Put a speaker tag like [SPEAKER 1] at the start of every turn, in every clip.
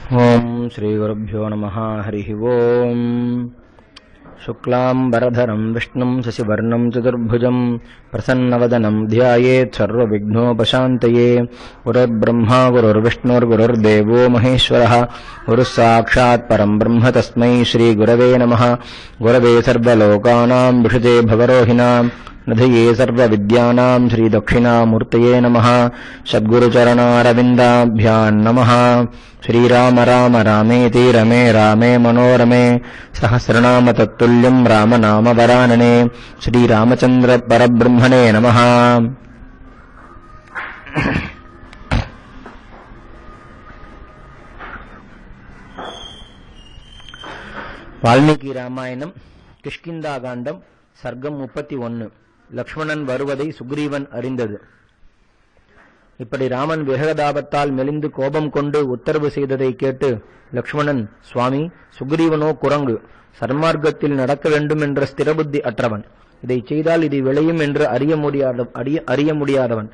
[SPEAKER 1] ओम श्री गुरुभ्यो नमः। हरिः ओम। शुक्लांबरधरं विष्णुं शशिवर्णं चतुर्भुजं प्रसन्नवदनं ध्यायेत् सर्वविघ्नोपशान्तये। गुरुर्ब्रह्मा गुरुर्विष्णुर्गुरुर्देवो महेश्वरः। गुरुः साक्षात् परं ब्रह्म तस्मै श्री गुरवे नमः। गुरवे सर्वलोकानां विषजे भवरोहिणां निधये सर्वविद्यानां श्रीदक्षिणामूर्तये नमः। सद्गुरुचरणारविन्दाभ्यां नमः। श्रीराम राम रामेति रमे रामे मनोरमे सहस्रनाम तत्तुल्यं रामनाम वरानने। श्रीरामचन्द्र परब्रह्मणे नमः। வால்மீகி ராமாயணம் கிஷ்கிந்தாகாண்டம் சர்க்கம் 31. லக்ஷ்மணன் வருவதை சுக்ரீவன் அறிந்தது. இப்படி ராமன் விரகதாபத்தால் மெலிந்து கோபம் கொண்டு உத்தரவு செய்ததை கேட்டு லக்ஷ்மணன், சுவாமி, சுக்ரீவனோ குரங்கு, சன்மார்க்கத்தில் நடக்க வேண்டும் என்ற ஸ்திரபுத்தி அற்றவன். இதை செய்தால் இது விளையும் என்று அறிய முடியாதவன்.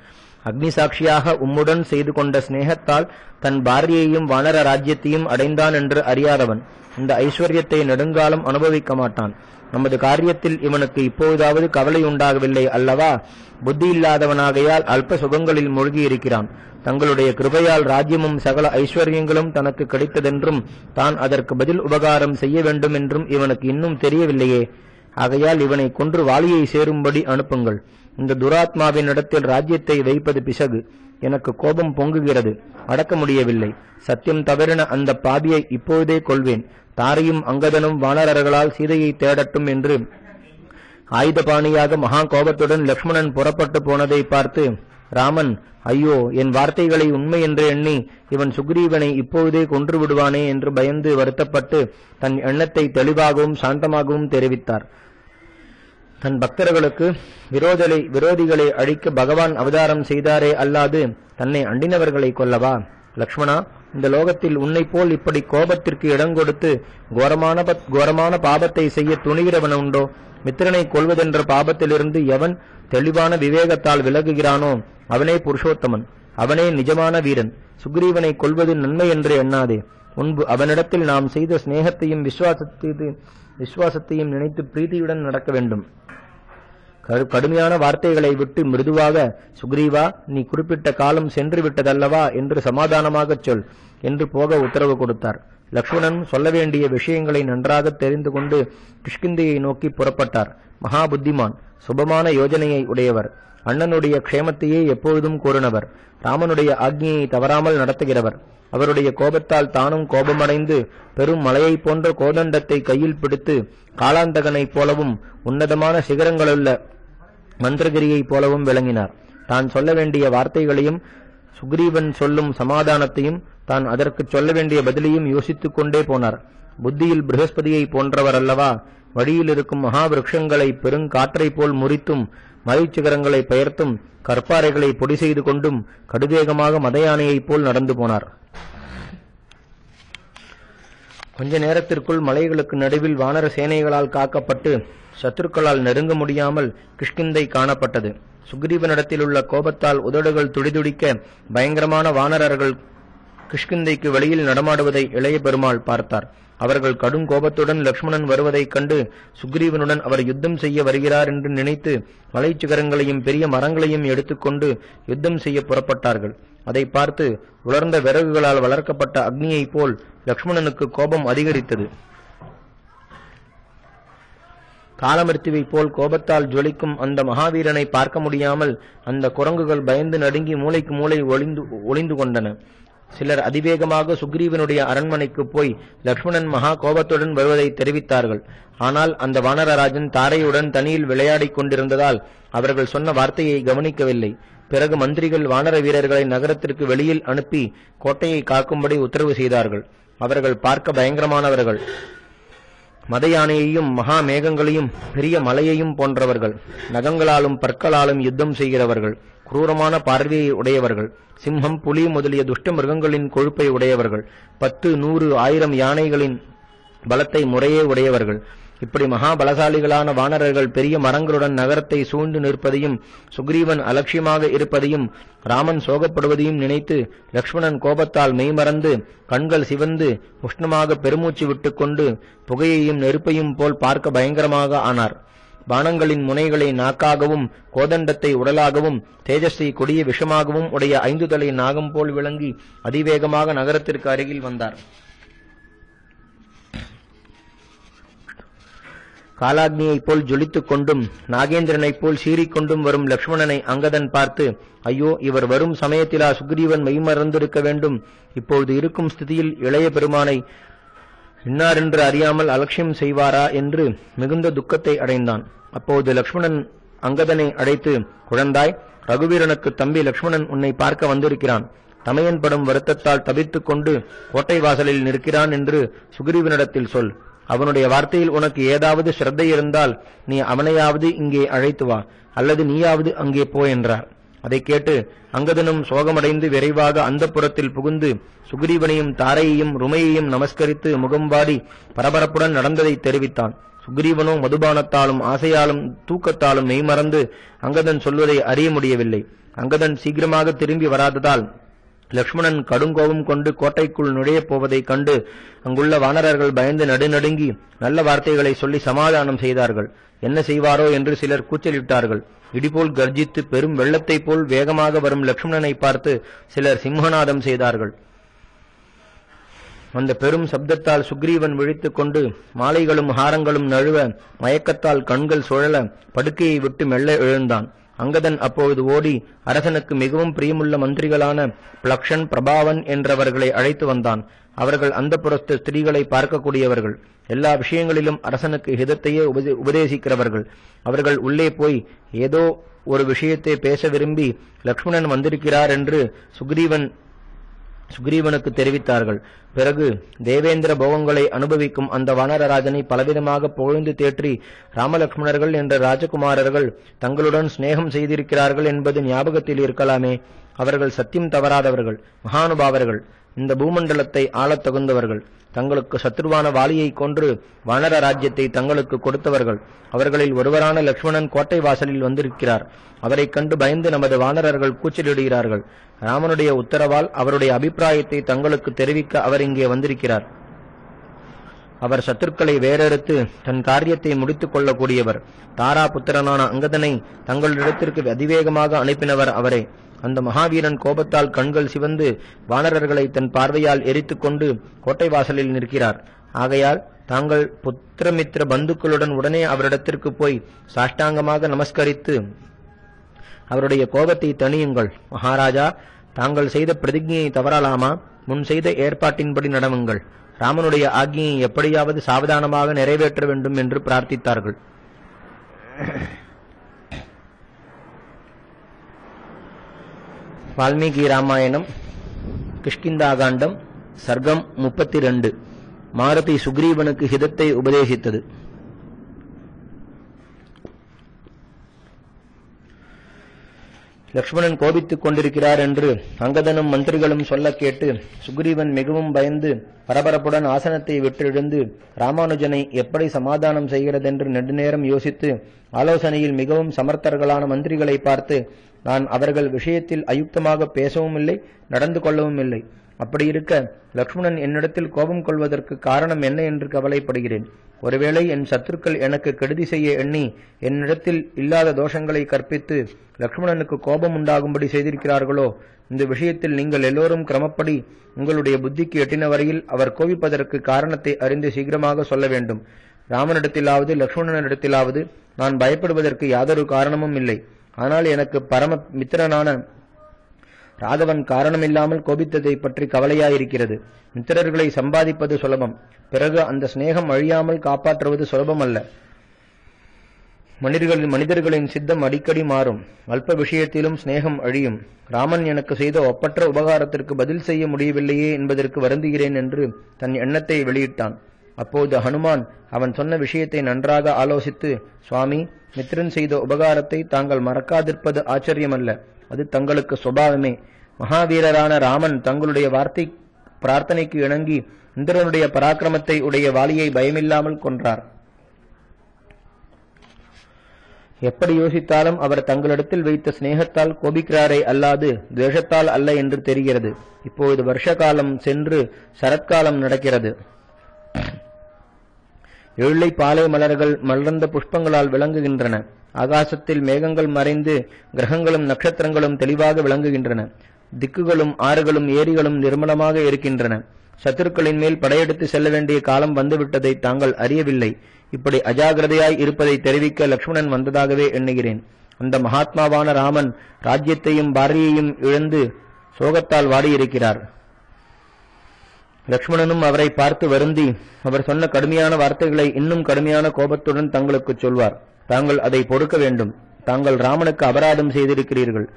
[SPEAKER 1] அக்னி சாட்சியாக உம்முடன் செய்து கொண்ட ஸ்நேகத்தால் தன் பாரியையும் வானர ராஜ்யத்தையும் அடைந்தான் என்று அறியாதவன். இந்த ஐஸ்வர்யத்தை நெடுங்காலம் அனுபவிக்க மாட்டான். நமது காரியத்தில் இவனுக்கு இப்போதாவது கவலை உண்டாகவில்லை அல்லவா? புத்தி இல்லாதவனாகையால் அல்ப சுகங்களில் மூழ்கி இருக்கிறான். தங்களுடைய கிருபையால் ராஜ்யமும் சகல ஐஸ்வர்யங்களும் தனக்கு கிடைத்ததென்றும் தான் அதற்கு பதில் உபகாரம் செய்ய வேண்டும் என்றும் இவனுக்கு இன்னும் தெரியவில்லையே. ஆகையால் இவனை கொன்று வாலியை சேரும்படி அனுப்புங்கள். இந்த துராத்மாவின் இடத்தில் ராஜ்யத்தை வைப்பது பிசகு. எனக்கு கோபம் பொங்குகிறது, அடக்க முடியவில்லை. சத்தியம் தவறின அந்த பாபியை இப்போதே கொள்வேன். தாரையும் அங்கதனும் வானரர்களால் சீதையை தேடட்டும் என்று ஆயுதபாணியாக மகா கோபத்துடன் லக்ஷ்மணன் புறப்பட்டு போனதை பார்த்து ராமன், ஐயோ, என் வார்த்தைகளை உண்மை என்று எண்ணி இவன் சுக்ரீவனை இப்போதே கொன்று விடுவானே என்று பயந்து வருத்தப்பட்டு தன் எண்ணத்தை தெளிவாகவும் சாந்தமாகவும் தெரிவித்தார். தன் பக்தர்களுக்கு விரோதிகளை அழிக்க பகவான் அவதாரம் செய்தாரே அல்லாது தன்னை அண்டினவர்களை கொல்லவா? லக்ஷ்மணா, இந்த லோகத்தில் உன்னை போல் இப்படி கோபத்திற்கு இடம் கொடுத்து கோரமான பாபத்தை செய்ய துணிகிறவன் உண்டோ? மித்திரனை கொள்வதென்ற பாபத்திலிருந்து எவன் தெளிவான விவேகத்தால் விலகுகிறானோ அவனே புருஷோத்தமன், அவனே நிஜமான வீரன். சுக்ரீவனை கொள்வது நன்மை என்று எண்ணாதே. முன்பு அவனிடத்தில் நாம் செய்த ஸ்நேகத்தையும் விசுவாசத்தையும் நினைத்து பிரீதியுடன் நடக்க வேண்டும். கடுமையான வார்த்தைகளை விட்டு மிருதுவாக, சுக்ரீவா, நீ குறிப்பிட்ட காலம் சென்று விட்டதல்லவா என்று சமாதானமாகச் சொல் என்று போக உத்தரவு கொடுத்தார். லக்ஷ்மணன் சொல்ல வேண்டிய விஷயங்களை நன்றாக தெரிந்து கொண்டு கிஷ்கிந்தையை நோக்கி புறப்பட்டார். மகா புத்திமான், சுபமான யோஜனையை உடையவர், அண்ணனுடைய க்ஷேமத்தையே எப்பொழுதும் கூறினவர், ராமனுடைய ஆக்ஞையை தவறாமல் நடத்துகிறவர். அவருடைய கோபத்தால் தானும் கோபமடைந்து பெரும் மலையைப் போன்ற கோதண்டத்தை கையில் பிடித்து காலாந்தகனைப் போலவும் உன்னதமான சிகரங்களுள்ள மந்திரகிரியைப் போலவும் விளங்கினார். தான் சொல்ல வேண்டிய வார்த்தைகளையும் சுக்ரீவன் சொல்லும் சமாதானத்தையும் தான் அதற்கு சொல்ல வேண்டிய பதிலையும் யோசித்துக் கொண்டே போனார். புத்தியில் ப்ரஹஸ்பதியை போன்றவர் அல்லவா? வழியில் இருக்கும் மகா விருட்சங்களை பெருங்காற்றை போல் முறித்தும் மலைச்சிகரங்களை பெயர்த்தும் கற்பாறைகளை பொடி செய்து கொண்டும் கடுவேகமாக மதயானையைப் போல் நடந்து போனார். கொஞ்ச நேரத்திற்குள் மலைகளுக்கு நடுவில் வானர சேனைகளால் காக்கப்பட்டு சத்துருக்களால் நெருங்க முடியாமல் கிஷ்கிந்தை காணப்பட்டது. சுக்ரீவனிடத்தில் உள்ள கோபத்தால் உதடுகள் துடிதுடிக்க பயங்கரமான வானரர்கள் கிஷ்கிந்தைக்கு வெளியில் நடமாடுவதை இளைய பெருமாள் பார்த்தார். அவர்கள் கடும் கோபத்துடன் லக்ஷ்மணன் வருவதைக் கண்டு சுக்ரீவனுடன் அவர் யுத்தம் செய்ய வருகிறார் என்று நினைத்து மலைச்சிகரங்களையும் பெரிய மரங்களையும் எடுத்துக்கொண்டு யுத்தம் செய்ய புறப்பட்டார்கள். அதை பார்த்து உலர்ந்த விறகுகளால் வளர்க்கப்பட்ட அக்னியைப் போல் லக்ஷ்மணனுக்கு கோபம் அதிகரித்தது. காலமிருத்துவை போல் கோபத்தால் ஜொலிக்கும் அந்த மகாவீரனை பார்க்க முடியாமல் அந்த குரங்குகள் பயந்து நடுங்கி மூளைக்கு மூளை ஒளிந்து கொண்டன. சிலர் அதிவேகமாக சுக்ரீவனுடைய அரண்மனைக்கு போய் லக்ஷ்மணன் மகா கோபத்துடன் வருவதை தெரிவித்தார்கள். ஆனால் அந்த வானரராஜன் தாரையுடன் தனியில் விளையாடிக் கொண்டிருந்ததால் அவர்கள் சொன்ன வார்த்தையை கவனிக்கவில்லை. பிறகு மந்திரிகள் வானர வீரர்களை நகரத்திற்கு வெளியில் அனுப்பி கோட்டையை காக்கும்படி உத்தரவு செய்தார்கள். அவர்கள் பார்க்க பயங்கரமானவர்கள், மத யானையையும் மகா மேகங்களையும் பெரிய மலையையும் போன்றவர்கள், நகங்களாலும் பற்களாலும் யுத்தம் செய்கிறவர்கள், குரூரமான பார்வையை உடையவர்கள், சிம்மம், புலி முதலிய துஷ்ட மிருகங்களின் கொழுப்பை உடையவர்கள், 10, 100, 1000 யானைகளின் பலத்தை முறையே உடையவர்கள், இப்படி மகாபலசாலிகளான வானரர்கள் பெரிய மரங்களுடன் நகரத்தை சூழ்ந்து நிற்பதையும் சுக்ரீவன் அலட்சியமாக இருப்பதையும் ராமன் சோகப்படுவதையும் நினைத்து லக்ஷ்மணன் கோபத்தால் மெய்மறந்து கண்கள் சிவந்து உஷ்ணமாக பெருமூச்சு விட்டுக்கொண்டு புகையையும் நெருப்பையும் போல் பார்க்க பயங்கரமாக ஆனார். பானங்களின் முனைகளை நாக்காகவும் கோதண்டத்தை உடலாகவும் தேஜஸை கொடிய விஷமாகவும் உடைய 5 தலை நாகம் போல் விளங்கி அதிவேகமாக நகரத்திற்கு அருகில் வந்தார். காலாக்னியைப் போல் ஜொலித்துக் கொண்டும் நாகேந்திரனைப் போல் சீறிக்கொண்டும் வரும் லக்ஷ்மணனை அங்கதன் பார்த்து, ஐயோ, இவர் வரும் சமயத்திலா சுக்ரீவன் மெய்மறந்திருக்க வேண்டும்? இப்பொழுது இருக்கும் ஸ்திதியில் இளைய பெருமானை இன்னாரென்று அறியாமல் அலட்சியம் செய்வாரா என்று மிகுந்த துக்கத்தை அடைந்தான். அப்போது லக்ஷ்மணன் அங்கதனை அழைத்து, குழந்தாய், ரகுவீரனுக்கு தம்பி லக்ஷ்மணன் உன்னை பார்க்க வந்திருக்கிறான். தமையன் படும் வருத்தத்தால் தவித்துக் கொண்டு கோட்டை வாசலில் நிற்கிறான் என்று சுக்ரீவனிடத்தில் சொல். அவனுடைய வார்த்தையில் உனக்கு ஏதாவது ஸ்ரத்தை இருந்தால் நீ அவனையாவது இங்கே அழைத்து வா, அல்லது நீயாவது அங்கே போ என்றார். அதை கேட்டு அங்கதனும் சோகமடைந்து விரைவாக அந்தப்புரத்தில் புகுந்து சுக்ரீவனையும் தாரையையும் ருமையையும் நமஸ்கரித்து முகம்பாடி பரபரப்புடன் நடந்ததை தெரிவித்தான். சுக்ரீவனோ மதுபானத்தாலும் ஆசையாலும் தூக்கத்தாலும் மெய்மறந்து அங்கதன் சொல்வதை அறிய முடியவில்லை. அங்கதன் சீக்கிரமாக திரும்பி வராததால் லக்ஷ்மணன் கடுங்கோபம் கொண்டு கோட்டைக்குள் நுழையப் போவதைக் கண்டு அங்குள்ள வானரர்கள் பயந்து நடுநடுங்கி நல்ல வார்த்தைகளை சொல்லி சமாதானம் செய்தார்கள். என்ன செய்வாரோ என்று சிலர் கூச்சலிட்டார்கள். இடிபோல் கர்ஜித்து பெரும் வெள்ளத்தைப் போல் வேகமாக வரும் லக்ஷ்மணனை பார்த்து சிலர் சிம்மநாதம் செய்தார்கள். அந்த பெரும் சப்தத்தால் சுக்ரீவன் விழித்துக் கொண்டு மாலைகளும் ஹாரங்களும் நழுவ மயக்கத்தால் கண்கள் சுழல படுக்கையை விட்டு மெல்ல எழுந்தான். அங்கதன் அப்பொழுது ஓடி அரசனுக்கு மிகவும் பிரியமுள்ள மந்திரிகளான பிளக்ஷன், பிரபாவன் என்றவர்களை அழைத்து வந்தான். அவர்கள் அந்தப்புரத்து ஸ்திரீகளை பார்க்கக்கூடியவர்கள், எல்லா விஷயங்களிலும் அரசனுக்கு ஹிதத்தையே உபதேசிக்கிறவர்கள். அவர்கள் உள்ளே போய் ஏதோ ஒரு விஷயத்தை பேச விரும்பி லக்ஷ்மணன் வந்திருக்கிறார் என்று சுக்ரீவனுக்கு தெரிவித்தார்கள். பிறகு தேவேந்திர போகங்களை அனுபவிக்கும் அந்த வானரராஜனை பலவிதமாக புகழ்ந்து தேற்றி ராமலக்ஷ்மணர்கள் என்ற ராஜகுமாரர்கள் தங்களுடன் சிநேகம் செய்திருக்கிறார்கள் என்பது ஞாபகத்தில் இருக்கலாமே. அவர்கள் சத்தியம் தவறாதவர்கள், மகானுபாவர்கள், இந்த பூமண்டலத்தை ஆளத் தகுந்தவர்கள். தங்களுக்கு சத்ருவான வாலியை கொன்று வானர ராஜ்யத்தை தங்களுக்கு கொடுத்தவர்கள். அவர்களில் ஒருவரான லக்ஷ்மணன் கோட்டை வாசலில் வந்திருக்கிறார். அவரைக் கண்டு பயந்து நமது வானரர்கள் கூச்சலிடுகிறார்கள். ராமனுடைய உத்தரவால் அவருடைய அபிப்பிராயத்தை தங்களுக்கு தெரிவிக்க அவர் இங்கே வந்திருக்கிறார். அவர் சத்துருக்களை வேறறுத்து தன் காரியத்தை முடித்துக் கொள்ளக்கூடியவர். தாரா புத்திரனான அங்கதனை தங்களிடத்திற்கு அதிவேகமாக அனுப்பினவர் அவரே. அந்த மகாவீரன் கோபத்தால் கண்கள் சிவந்து வானரர்களை தன் பார்வையால் எரித்துக் கொண்டு கோட்டை வாசலில் நிற்கிறார். ஆகையால் தாங்கள் புத்திரமித்திர பந்துக்களுடன் உடனே அவரிடத்திற்கு போய் சாஷ்டாங்கமாக நமஸ்கரித்து அவருடைய கோபத்தை தணியுங்கள். மகாராஜா, தாங்கள் செய்த பிரதிஜையை தவறலாமா? முன் செய்த ஏற்பாட்டின்படி நடவுங்கள். ராமனுடைய ஆக்ஞையை எப்படியாவது சாவதானமாக நிறைவேற்ற வேண்டும் என்று பிரார்த்தித்தார்கள். வால்மீகி ராமாயணம் கிஷ்கிந்தாகாண்டம் சர்க்கம் 32. மாருதி சுக்ரீவனுக்கு ஹிதத்தை உபதேசித்தது. லக்ஷ்மணன் கோபித்துக் கொண்டிருக்கிறார் என்று அங்கதனும் மந்திரிகளும் சொல்ல கேட்டு சுக்ரீவன் மிகவும் பயந்து பரபரப்புடன் ஆசனத்தை விட்டெழுந்து ராமானுஜனை எப்படி சமாதானம் செய்கிறதென்று நெடுநேரம் யோசித்து ஆலோசனையில் மிகவும் சமர்த்தர்களான மந்திரிகளை பார்த்து, நான் அவர்கள் விஷயத்தில் அயுக்தமாக பேசவும் இல்லை, நடந்து கொள்ளவும் இல்லை. அப்படி இருக்க லக்ஷ்மணன் என்னிடத்தில் கோபம் கொள்வதற்கு காரணம் என்ன என்று கவலைப்படுகிறேன். ஒருவேளை என் சத்துருக்கள் எனக்கு கெடுதி செய்ய எண்ணி என்னிடத்தில் இல்லாத தோஷங்களை கற்பித்து லக்ஷ்மணனுக்கு கோபம் உண்டாகும்படி செய்திருக்கிறார்களோ? இந்த விஷயத்தில் நீங்கள் எல்லோரும் கிரமப்படி உங்களுடைய புத்திக்கு எட்டின வரையில் அவர் கோபிப்பதற்கு காரணத்தை அறிந்து சீக்கிரமாக சொல்ல வேண்டும். ராமனிடத்திலாவது லக்ஷ்மணனிடத்திலாவது நான் பயப்படுவதற்கு யாதொரு காரணமும் இல்லை. ஆனால் எனக்கு பரம மித்திரனான ராகவன் காரணமில்லாமல் கோபித்ததை பற்றி கவலையாயிருக்கிறது. மித்திரர்களை சம்பாதிப்பது சுலபம், பிறகு அந்த சிநேகம் அழியாமல் காப்பாற்றுவது சுலபமல்ல. மனிதர்களின் சித்தம் அடிக்கடி மாறும். அல்ப விஷயத்திலும் சிநேகம் அழியும். ராமன் எனக்கு செய்த ஒப்பற்ற உபகாரத்திற்கு பதில் செய்ய முடியவில்லையே என்பதற்கு வருந்துகிறேன் என்று தன் எண்ணத்தை வெளியிட்டான். அப்போது ஹனுமான் அவன் சொன்ன விஷயத்தை நன்றாக ஆலோசித்து, சுவாமி, மித்திரன் செய்த உபகாரத்தை தாங்கள் மறக்காதிருப்பது ஆச்சரியமல்ல, அது தங்களுக்கு சுபாவமே. மகாவீரரான ராமன் தங்களுடைய பிரார்த்தனைக்கு இணங்கி இந்திரனுடைய பராக்கிரமத்தை உடைய வாலியை பயமில்லாமல் கொன்றார். எப்படி யோசித்தாலும் அவர் தங்களிடத்தில் வைத்த சிநேகத்தால் கோபிக்கிறாரே அல்லாது துவேஷத்தால் அல்ல என்று தெரிகிறது. இப்பொழுது வருஷ காலம் சென்று சரத்காலம் நடக்கிறது. எள்ளை பாலை மலர்கள் மலர்ந்த புஷ்பங்களால் விளங்குகின்றன. ஆகாசத்தில் மேகங்கள் மறைந்து கிரகங்களும் நட்சத்திரங்களும் தெளிவாக விளங்குகின்றன. திக்குகளும் ஆறுகளும் ஏரிகளும் நிர்மலமாக இருக்கின்றன. சத்துருக்களின் மேல் படையெடுத்து செல்ல வேண்டிய காலம் வந்துவிட்டதை தாங்கள் அறியவில்லை. இப்படி அஜாகிரதையாய் இருப்பதை தெரிவிக்க லக்ஷ்மணன் வந்ததாகவே எண்ணுகிறேன். அந்த மகாத்மாவான ராமன் ராஜ்யத்தையும் பாரியையும் இழந்து சோகத்தால் வாடியிருக்கிறார். லக்ஷ்மணனும் அவரை பார்த்து வருந்தி அவர் சொன்ன கடுமையான வார்த்தைகளை இன்னும் கடுமையான கோபத்துடன் தங்களுக்கு சொல்வார். தாங்கள் அதை பொறுக்க வேண்டும். தாங்கள் ராமனுக்கு அபராதம் செய்திருக்கிறீர்கள்.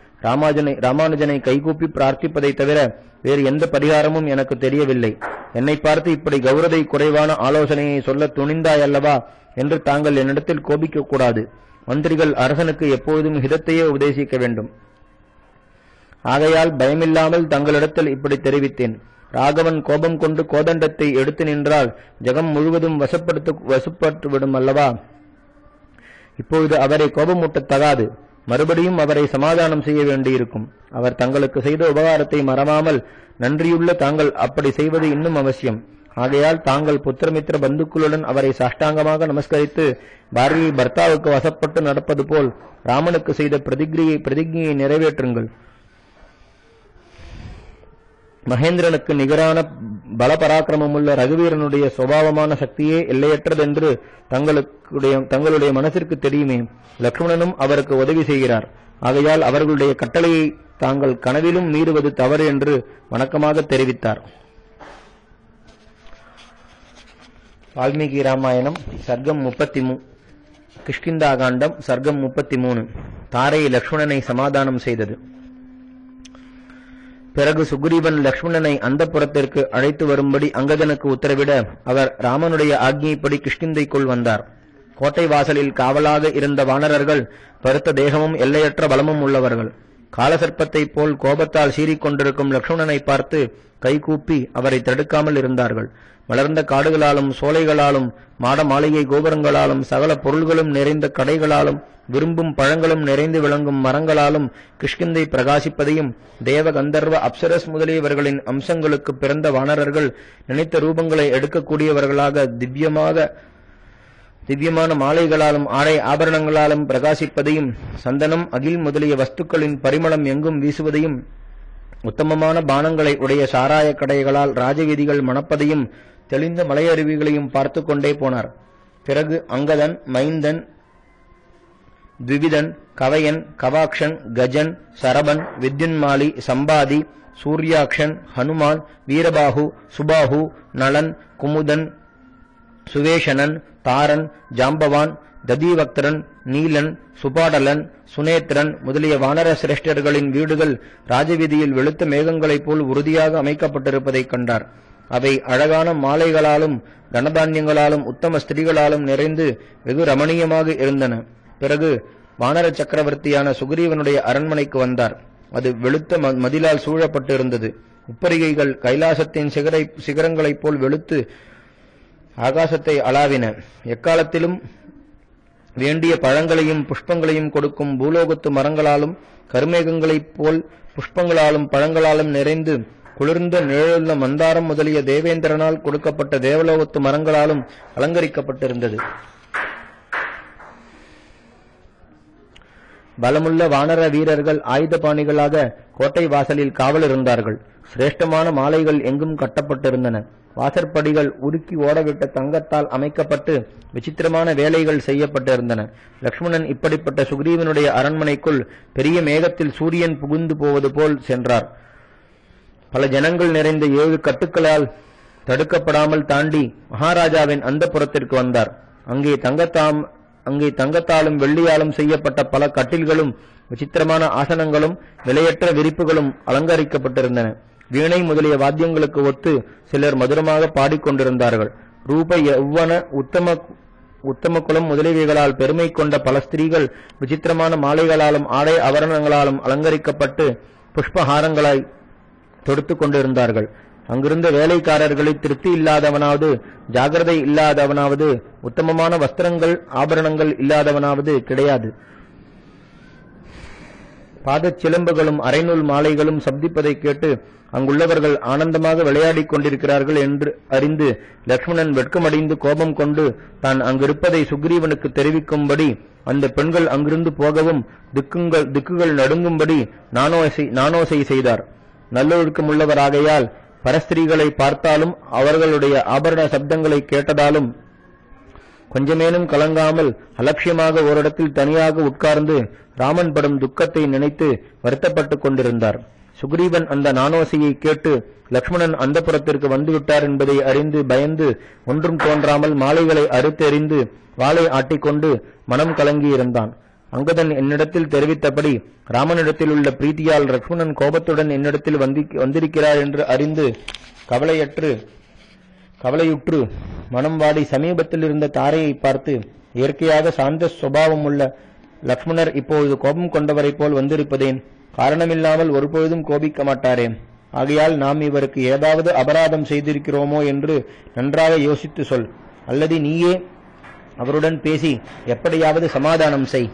[SPEAKER 1] ராமானுஜனை கைகூப்பி பிரார்த்திப்பதை தவிர வேறு எந்த பரிகாரமும் எனக்கு தெரியவில்லை. என்னை பார்த்து இப்படி கௌரதை குறைவான ஆலோசனையை சொல்ல துணிந்தாயல்லவா என்று தாங்கள் என்னிடத்தில் கோபிக்க கூடாது. மந்திரிகள் அரசனுக்கு எப்போதும் ஹிதத்தையே உபதேசிக்க வேண்டும். ஆகையால் பயமில்லாமல் தங்களிடத்தில் இப்படி தெரிவித்தேன். ராகவன் கோபம் கொண்டு கோதண்டத்தை எடுத்து நின்றால் ஜெகம் முழுவதும் வசப்பட்டுவிடும் அல்லவா? இப்பொழுது அவரை கோபமூட்டத் தகாது. மறுபடியும் அவரை சமாதானம் செய்ய வேண்டியிருக்கும். அவர் தங்களுக்கு செய்த உபகாரத்தை மறவாமல் நன்றியுள்ள தாங்கள் அப்படி செய்வது இன்னும் அவசியம். ஆகையால் தாங்கள் புத்திரமித்திர பந்துக்களுடன் அவரை சாஷ்டாங்கமாக நமஸ்கரித்து பாரதியை பர்த்தாவுக்கு வசப்பட்டு நடப்பது போல் ராமனுக்கு செய்த பிரதிஜையை நிறைவேற்றுங்கள். மகேந்திரனுக்கு நிகரான பல பராக்கிரமமுள்ள ரகுவீரனுடைய சுபாவமான சக்தியே எல்லையற்றதென்று தங்களுடைய மனசிற்கு தெரியுமே. லக்ஷ்மணனும் அவருக்கு உதவி செய்கிறார். ஆகையால் அவர்களுடைய கட்டளையை தாங்கள் கனவிலும் மீறுவது தவறு என்று வணக்கமாக தெரிவித்தார். வால்மீகி ராமாயணம் சர்க்கம் 33 கிஷ்கிந்தாகாண்டம் சர்க்கம் 33 தாரை லக்ஷ்மணனை சமாதானம் செய்தது. பிறகு சுக்ரீவன் லக்ஷ்மணனை அந்தப்புறத்திற்கு அழைத்து வரும்படி அங்கதனுக்கு உத்தரவிட அவர் ராமனுடைய ஆக்ஞைப்படி கிஷ்கிந்தைக்குள் வந்தார். கோட்டை வாசலில் காவலாக இருந்த வானரர்கள் பருத்த தேகமும் எல்லையற்ற பலமும் உள்ளவர்கள். காலசர்ப்பத்தைப் போல் கோபத்தால் சீறிக்கொண்டிருக்கும் லக்ஷ்மணனை பார்த்து கைகூப்பி அவரை தடுக்காமல் இருந்தார்கள். மலர்ந்த காடுகளாலும் சோலைகளாலும் மாட மாளிகை கோபுரங்களாலும் சகல பொருள்களும் நிறைந்த கடைகளாலும் விரும்பும் பழங்களும் நிறைந்து விளங்கும் மரங்களாலும் கிஷ்கிந்தை பிரகாசிப்பதையும் தேவ கந்தர்வ அப்சரஸ் முதலியவர்களின் அம்சங்களுக்கு பிறந்த வானரர்கள் நினைத்த ரூபங்களை எடுக்கக்கூடியவர்களாக திவ்யமான மாலைகளாலும் ஆடை ஆபரணங்களாலும் பிரகாசிப்பதையும் சந்தனம் அகில் முதலிய வஸ்துக்களின் பரிமளம் எங்கும் வீசுவதையும் உத்தமமான பானங்களை உடைய சாராய கடைகளால் ராஜவீதிகள் மணப்பதையும் தெளிந்த மலையருவிகளையும் பார்த்து கொண்டே போனார். பிறகு அங்கதன், மைந்தன், த்விவிதன், கவயன், கவாக்ஷன், கஜன், சரபன், வித்யுன்மாலி, சம்பாதி, சூர்யாக்ஷன், ஹனுமான், வீரபாகு, சுபாகு, நளன், குமுதன், சுவேஷனன், தாரன், ஜாம்பவான், ததீவக்தரன், நீலன், சுபாடலன், சுனேத்திரன் முதலிய வானர சிரேஷ்டர்களின் வீடுகள் ராஜவீதியில் வெளுத்த மேகங்களைப் போல் உறுதியாக அமைக்கப்பட்டிருப்பதைக் கண்டார். அவை அழகான மாலைகளாலும் தனதானியங்களாலும் உத்தம ஸ்திரீகளாலும் நிறைந்து வெகு ரமணீயமாக இருந்தன. பிறகு வானர சக்கரவர்த்தியான சுக்ரீவனுடைய அரண்மனைக்கு வந்தார். அது வெளுத்த மதிலால் சூழப்பட்டு இருந்தது. உப்பரிகைகள் கைலாசத்தின் சிகரங்களைப் போல் வெளுத்து ஆகாசத்தை அளாவின. எக்காலத்திலும் வேண்டிய பழங்களையும் புஷ்பங்களையும் கொடுக்கும் பூலோகத்து மரங்களாலும் கருமேகங்களைப் போல் புஷ்பங்களாலும் பழங்களாலும் நிறைந்து குளிர்ந்த நிழலுள்ள மந்தாரம் முதலிய தேவேந்திரனால் கொடுக்கப்பட்ட தேவலோகத்து மரங்களாலும் அலங்கரிக்கப்பட்டிருந்தது. பலமுள்ள வானர வீரர்கள் ஆயுதபாணிகளாக கோட்டை வாசலில் காவல் இருந்தார்கள். சிரேஷ்டமான மாலைகள் எங்கும் கட்டப்பட்டிருந்தன. வாசற்படிகள் உருக்கி ஓடவிட்ட தங்கத்தால் அமைக்கப்பட்டு விசித்திரமான வேலைகள் செய்யப்பட்டிருந்தன. லக்ஷ்மணன் இப்படிப்பட்ட சுக்ரீவனுடைய அரண்மனைக்குள் பெரிய மேகத்தில் சூரியன் புகுந்து போவது போல் சென்றார். பல ஜனங்கள் நிறைந்த 7 கட்டுக்களால் தடுக்கப்படாமல் தாண்டி மகாராஜாவின் அந்தப்புறத்திற்கு வந்தார். அங்கே தங்கத்தாலும் வெள்ளியாலும் செய்யப்பட்ட பல கட்டில்களும் விசித்திரமான ஆசனங்களும் விலையற்ற விரிப்புகளும் அலங்கரிக்கப்பட்டிருந்தன. வீணை முதலிய வாத்தியங்களுக்கு ஒத்து சிலர் மதுரமாக பாடிக்கொண்டிருந்தார்கள். ரூப யௌவன உத்தம குலம் முதலியவைகளால் பெருமை கொண்ட பல ஸ்திரீகள் விசித்திரமான மாலைகளாலும் ஆடை ஆபரணங்களாலும் அலங்கரிக்கப்பட்டு புஷ்பஹாரங்களாய் தொடுத்து கொண்டிருந்தார்கள். அங்கிருந்த வேலைக்காரர்களை திருப்தி இல்லாதவனாவது, ஜாகிரதை இல்லாதவனாவது, உத்தமமான வஸ்திரங்கள் ஆபரணங்கள் இல்லாதவனாவது கிடையாது. பாதச் சிலம்புகளும் அரைநூல் மாலைகளும் சப்திப்பதை கேட்டு அங்குள்ளவர்கள் ஆனந்தமாக விளையாடிக் கொண்டிருக்கிறார்கள் என்று அறிந்து லக்ஷ்மணன் வெட்கமடைந்து கோபம் கொண்டு தான் அங்கிருப்பதை சுக்ரீவனுக்கு தெரிவிக்கும்படி அந்த பெண்கள் அங்கிருந்து போகவும் திக்குகள் நடுங்கும்படி நானோசை செய்தார். நல்லொழுக்கமுள்ளவராகையால் பரஸ்திரீகளை பார்த்தாலும் அவர்களுடைய ஆபரண சப்தங்களை கேட்டதாலும் கொஞ்சமேனும் கலங்காமல் அலட்சியமாக ஓரிடத்தில் தனியாக உட்கார்ந்து ராமன் படும் துக்கத்தை நினைத்து வருத்தப்பட்டுக் கொண்டிருந்தார். சுக்ரீவன் அந்த நானோசையை கேட்டு லக்ஷ்மணன் அந்தப்புறத்திற்கு வந்துவிட்டார் என்பதை அறிந்து பயந்து ஒன்றும் தோன்றாமல் மாலைகளை அறுத்தெறிந்து வாளை ஆட்டிக்கொண்டு மனம் கலங்கியிருந்தான். அங்கதன் என்னிடத்தில் தெரிவித்தபடி ராமனிடத்தில் உள்ள பிரீத்தியால் லக்ஷ்மணன் கோபத்துடன் என்னிடத்தில் வந்திருக்கிறார் என்று அறிந்து கவலையுற்று மனம் வாடி சமீபத்தில் இருந்த தாரையை பார்த்து, இயற்கையாக சாந்த சுபாவம் உள்ள லக்ஷ்மணர் இப்பொழுது கோபம் கொண்டவரை போல் வந்திருப்பதேன்? காரணமில்லாமல் ஒருபொழுதும் கோபிக்க மாட்டாரே. ஆகையால் நாம் இவருக்கு ஏதாவது அபராதம் செய்திருக்கிறோமோ என்று நன்றாக யோசித்து சொல். அல்லது நீயே அவருடன் பேசி எப்படியாவது சமாதானம் செய்.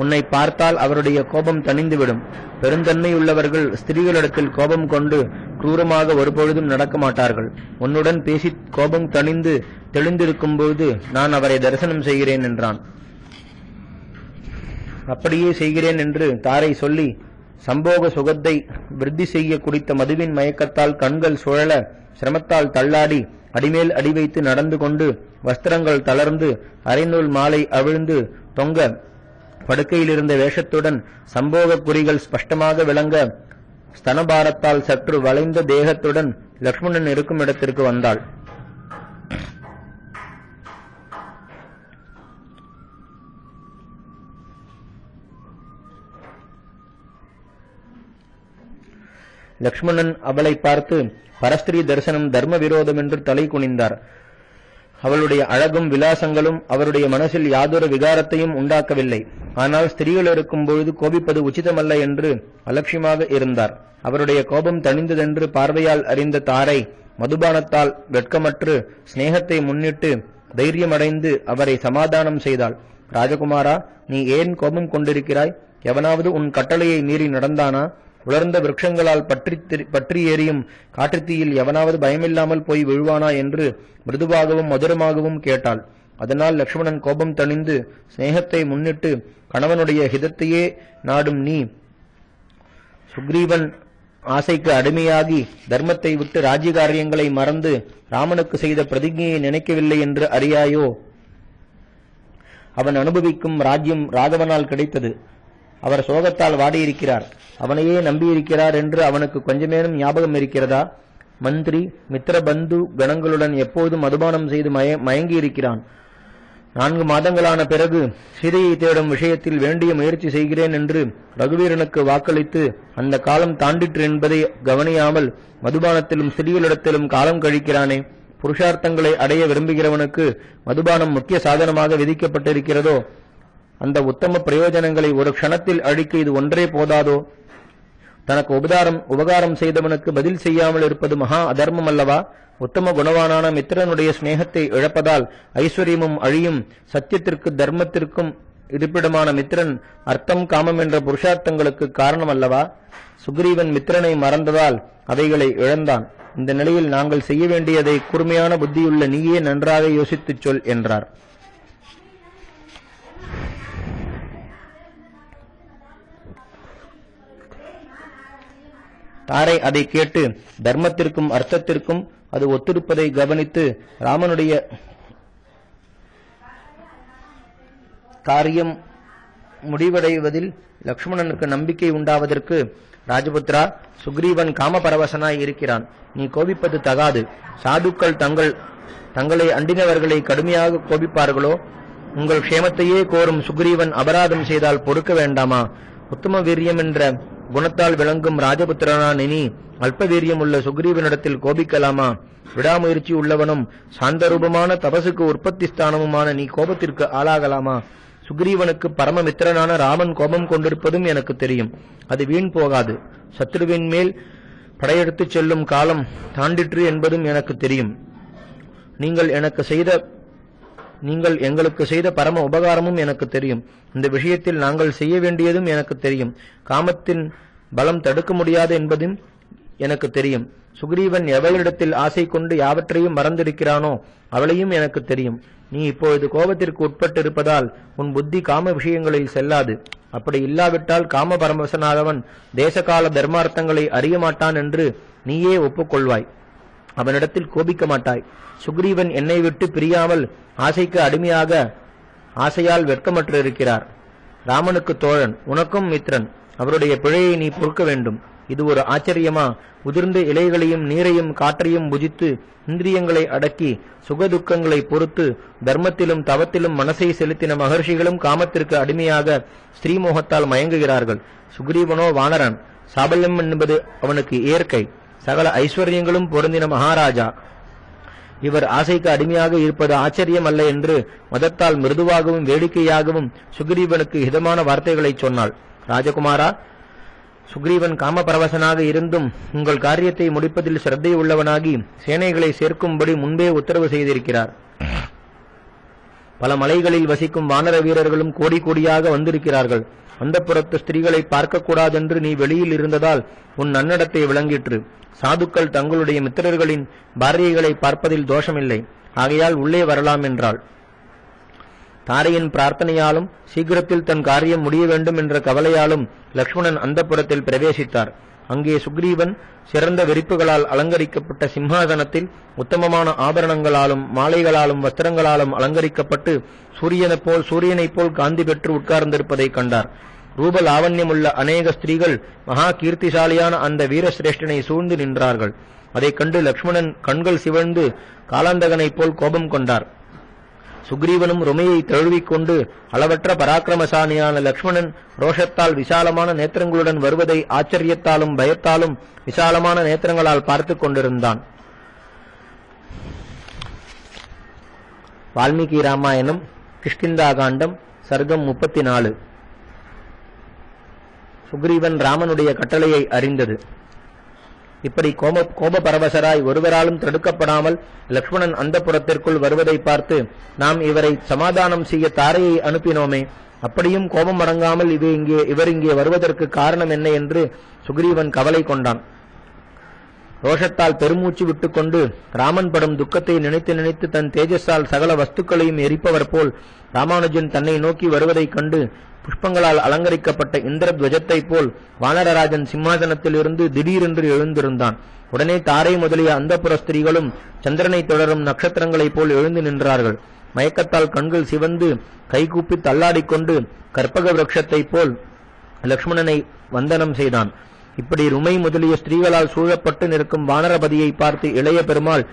[SPEAKER 1] உன்னை பார்த்தால் அவருடைய கோபம் தணிந்துவிடும். பெருந்தன்மையுள்ளவர்கள் ஸ்திரீகளிடத்தில் கோபம் கொண்டு குரூரமாக ஒருபொழுதும் நடக்க மாட்டார்கள். உன்னுடன் பேசி கோபம் தணிந்து தெளிந்திருக்கும்போது நான் அவரை தரிசனம் செய்கிறேன் என்றான். அப்படியே செய்கிறேன் என்று தாரை சொல்லி சம்போக சுகத்தை விருத்தி செய்ய குடித்த மதுவின் மயக்கத்தால் கண்கள் சுழல சிரமத்தால் தள்ளாடி அடிமேல் அடி வைத்து நடந்து கொண்டு வஸ்திரங்கள் தளர்ந்து அரைநூல் மாலை அவிழ்ந்து தொங்க படுக்கையிலிருந்த வேஷத்துடன் சம்போக குறிகள் ஸ்பஷ்டமாக விளங்க ஸ்தனபாரத்தால் சற்று வளைந்த தேகத்துடன் லக்ஷ்மணன் இருக்கும் இடத்திற்கு வந்தாள். லக்ஷ்மணன் அவளை பார்த்து பரஸ்திரீ தரிசனம் தர்ம விரோதம் என்று தலை குனிந்தார். அவளுடைய அழகும் விலாசங்களும் அவருடைய மனசில் யாதொரு விகாரத்தையும் உண்டாக்கவில்லை. ஆனால் ஸ்திரீகள் இருக்கும் பொழுது கோபிப்பது உச்சிதமல்ல என்று அலட்சியமாக இருந்தார். அவருடைய கோபம் தணிந்ததென்று பார்வையால் அறிந்த தாரை மதுபானத்தால் வெட்கமற்று ஸ்நேகத்தை முன்னிட்டு தைரியமடைந்து அவரை சமாதானம் செய்தாள். ராஜகுமாரா, நீ ஏன் கோபம் கொண்டிருக்கிறாய்? எவனாவது உன் கட்டளையை மீறி நடந்தானா? உலர்ந்த விருட்சங்களால் பற்றி எரியும் காட்டுத்தீயில் எவனாவது பயமில்லாமல் போய் விழுவானா என்று மிருதுவாகவும் மதுரமாகவும் கேட்டாள். அதனால் லக்ஷ்மணன் கோபம் தணிந்து ஸ்நேகத்தை முன்னிட்டு, கணவனுடைய ஹிதத்தையே நாடும் நீ சுக்ரீவன் ஆசைக்கு அடிமையாகி தர்மத்தை விட்டு ராஜ்யகாரியங்களை மறந்து ராமனுக்கு செய்த பிரதிஜையை நினைக்கவில்லை என்று அறியாயோ? அவன் அனுபவிக்கும் ராஜ்யம் ராகவனால் கிடைத்தது. அவர் சோகத்தால் வாடியிருக்கிறார். அவனையே நம்பியிருக்கிறார் என்று அவனுக்கு கொஞ்சமேனும் ஞாபகம் இருக்கிறதா? மந்திரி மித்திர பந்து கணங்களுடன் எப்போதும் மதுபானம் செய்து மயங்கியிருக்கிறான். 4 மாதங்களான பிறகு சீதையை தேடும் விஷயத்தில் வேண்டிய முயற்சி செய்கிறேன் என்று ரகுவீரனுக்கு வாக்களித்து அந்த காலம் தாண்டிற்று என்பதை கவனியாமல் மதுபானத்திலும் ஸ்திரீகளிடத்திலும் காலம் கழிக்கிறானே. புருஷார்த்தங்களை அடைய விரும்புகிறவனுக்கு மதுபானம் முக்கிய சாதனமாக விதிக்கப்பட்டிருக்கிறதோ? அந்த உத்தம பிரயோஜனங்களை ஒரு க்ஷணத்தில் அழிக்க இது ஒன்றே போதாதோ? தனக்கு உபகாரம் செய்தவனுக்கு பதில் செய்யாமல் இருப்பது மகா அதர்மம் அல்லவா? உத்தம குணவானான மித்திரனுடைய ஸ்நேகத்தை இழப்பதால் ஐஸ்வர்யமும் அழியும். சத்தியத்திற்கு தர்மத்திற்கும் இருப்பிடமான மித்திரன் அர்த்தம் காமம் என்ற புருஷார்த்தங்களுக்கு காரணம் அல்லவா? சுக்ரீவன் மித்திரனை மறந்ததால் அவைகளை இழந்தான். இந்த நிலையில் நாங்கள் செய்ய வேண்டியதை கூர்மையான புத்தியுள்ள நீயே நன்றாக யோசித்துச் சொல் என்றார். தாரை அதை கேட்டு தர்மத்திற்கும் அர்த்தத்திற்கும் அது ஒத்திருப்பதை கவனித்து ராமனுடைய காரியம் முடிவடைவதில் லக்ஷ்மணனுக்கு நம்பிக்கை உண்டாவதற்கு, ராஜபுத்திரா, சுக்ரீவன் காமபரவசனாய் இருக்கிறான். நீ கோபிப்பது தகாது. சாதுக்கள் தங்களை அண்டினவர்களை கடுமையாக கோபிப்பார்களோ? உங்கள் க்ஷேமத்தையே கோரும் சுக்ரீவன் அபராதம் செய்தால் பொறுக்க வேண்டாமா? உத்தம வீரியம் என்ற குணத்தால் விளங்கும் ராஜபுத்திரனான நீ அல்ப வீரியம் உள்ள சுக்ரீவனிடத்தில் கோபிக்கலாமா? விடாமுயற்சி உள்ளவனும் சாந்தரூபமான தபசுக்கு உற்பத்தி ஸ்தானமுமான நீ கோபத்திற்கு ஆளாகலாமா? சுக்ரீவனுக்கு பரமமித்திரனான ராமன் கோபம் கொண்டிருப்பதும் எனக்கு தெரியும். அது வீண் போகாது. சத்ருவின் மேல் படையெடுத்துச் செல்லும் காலம் தாண்டிற்று என்பதும் எனக்கு தெரியும். நீங்கள் எங்களுக்கு செய்த பரம உபகாரமும் எனக்கு தெரியும். இந்த விஷயத்தில் நாங்கள் செய்ய வேண்டியதும் எனக்கு தெரியும். காமத்தின் பலம் தடுக்க முடியாது என்பதும் எனக்கு தெரியும். சுக்ரீவன் எவளிடத்தில் ஆசை கொண்டு யாவற்றையும் மறந்திருக்கிறானோ அவளையும் எனக்கு தெரியும். நீ இப்பொழுது கோபத்திற்கு உட்பட்டு இருப்பதால் உன் புத்தி காம விஷயங்களில் செல்லாது. அப்படி இல்லாவிட்டால் காம பரமசனாதவன் தேசகால தர்மார்த்தங்களை அறிய மாட்டான் என்று நீயே ஒப்புக்கொள்வாய். அவனிடத்தில் கோபிக்க மாட்டாய். சுக்ரீவன் என்னை விட்டு பிரியாமல் ஆசைக்கு அடிமையாக ஆசையால் வெட்கமற்று இருக்கிறார். ராமனுக்கு தோழன், உனக்கும் மித்ரன். அவருடைய பிழையை நீ பொறுக்க வேண்டும். இது ஒரு ஆச்சரியமா? உதிர்ந்த இலைகளையும் நீரையும் காற்றையும் புஜித்து இந்திரியங்களை அடக்கி சுகதுக்கங்களை பொறுத்து தர்மத்திலும் தவத்திலும் மனசை செலுத்தின மகர்ஷிகளும் காமத்திற்கு அடிமையாக ஸ்ரீமோகத்தால் மயங்குகிறார்கள். சுக்ரீவனோ வானரன். சாபல்யம் என்பது அவனுக்கு இயற்கை. சகல ஐஸ்வர்யங்களும் பொருந்தின மகாராஜா. இவர் ஆசைக்கு அடிமையாக இருப்பது ஆச்சரியம் அல்ல என்று மதத்தால் மிருதுவாகவும் வேடிக்கையாகவும் சுக்ரீவனுக்கு ஹிதமான வார்த்தைகளை சொன்னாள். ராஜகுமாரா, சுக்ரீவன் காமபரவசனாக இருந்தும் உங்கள் காரியத்தை முடிப்பதில் சிரத்தை உள்ளவனாகி சேனைகளை சேர்க்கும்படி முன்பே உத்தரவு செய்திருக்கிறார். பல மலைகளில் வசிக்கும் வானர வீரர்களும் கோடி கோடியாக வந்திருக்கிறார்கள். அந்தப்புறத்து ஸ்திரீகளை பார்க்கக்கூடாதென்று நீ வெளியில் இருந்ததால் உன் நன்னடத்தை விளங்கிற்று. சாதுக்கள் தங்களுடைய மித்திரர்களின் பாரியைகளை பார்ப்பதில் தோஷமில்லை. ஆகையால் உள்ளே வரலாம் என்றாள். தாரையின் பிரார்த்தனையாலும் சீக்கிரத்தில் தன் காரியம் முடிய வேண்டும் என்ற கவலையாலும் லக்ஷ்மணன் அந்தப்புறத்தில் பிரவேசித்தார். அங்கே சுக்ரீவன் சிறந்த விரிப்புகளால் அலங்கரிக்கப்பட்ட சிம்ஹாசனத்தில் உத்தமமான ஆபரணங்களாலும் மாலைகளாலும் வஸ்திரங்களாலும் அலங்கரிக்கப்பட்டு சூரியனைப் போல் காந்தி பெற்று உட்கார்ந்திருப்பதை கண்டார். ரூப லாவண்யமுள்ள அநேக ஸ்திரீகள் மகா கீர்த்திசாலியான அந்த வீரசிரேஷ்டனை சூழ்ந்து நின்றார்கள். அதைக் கண்டு லக்ஷ்மணன் கண்கள் சிவந்து காலாந்தகனைப் போல் கோபம் கொண்டார். சுக்ரீவனும் ருமையை தழுவிக்கொண்டு அளவற்ற பராக்கிரமசாலியான லக்ஷ்மணன் ரோஷத்தால் விசாலமான நேத்திரங்களுடன் வருவதை ஆச்சரியத்தாலும் பயத்தாலும் விசாலமான நேத்திரங்களால் பார்த்து கொண்டிருந்தான். வால்மீகி ராமாயணம் கிஷ்கிந்தாகாண்டம் சர்க்கம் 34. சுக்ரீவன் ராமனுடைய கட்டளையை அறிந்தது. இப்படி கோபபரவசராய் ஒருவராலும் தடுக்கப்படாமல் லக்ஷ்மணன் அந்தப்புறத்திற்குள் வருவதை பார்த்து, நாம் இவரை சமாதானம் செய்ய தாரையை அனுப்பினோமே, அப்படியும் கோபம் அடங்காமல் இவர் இங்கே வருவதற்கு காரணம் என்ன என்று சுக்ரீவன் கவலை கொண்டான். ரோஷத்தால் பெருமூச்சு விட்டுக்கொண்டு ராமன் படும் துக்கத்தை நினைத்து நினைத்து தன் தேஜஸால் சகல வஸ்துக்களையும் எரிப்பவர் போல் ராமானுஜன் தன்னை நோக்கி வருவதைக் கண்டு புஷ்பங்களால் அலங்கரிக்கப்பட்ட இந்திரத்வஜத்தைப் போல் வானரராஜன் சிம்மாசனத்தில் இருந்து திடீரென்று எழுந்திருந்தான். உடனே தாரை முதலிய அந்தப்புற ஸ்திரீகளும் சந்திரனை தொடரும் நட்சத்திரங்களைப் போல் எழுந்து நின்றார்கள். மயக்கத்தால் கண்கள் சிவந்து கைகூப்பி தள்ளாடிக்கொண்டு கற்பக விரக்ஷத்தைப் போல் லக்ஷ்மணனை வந்தனம் செய்தான். இப்படி ருமை முதலிய ஸ்திரீகளால் சூழப்பட்டு நிற்கும் வானரபதியை பார்த்து இளைய பெருமாள்,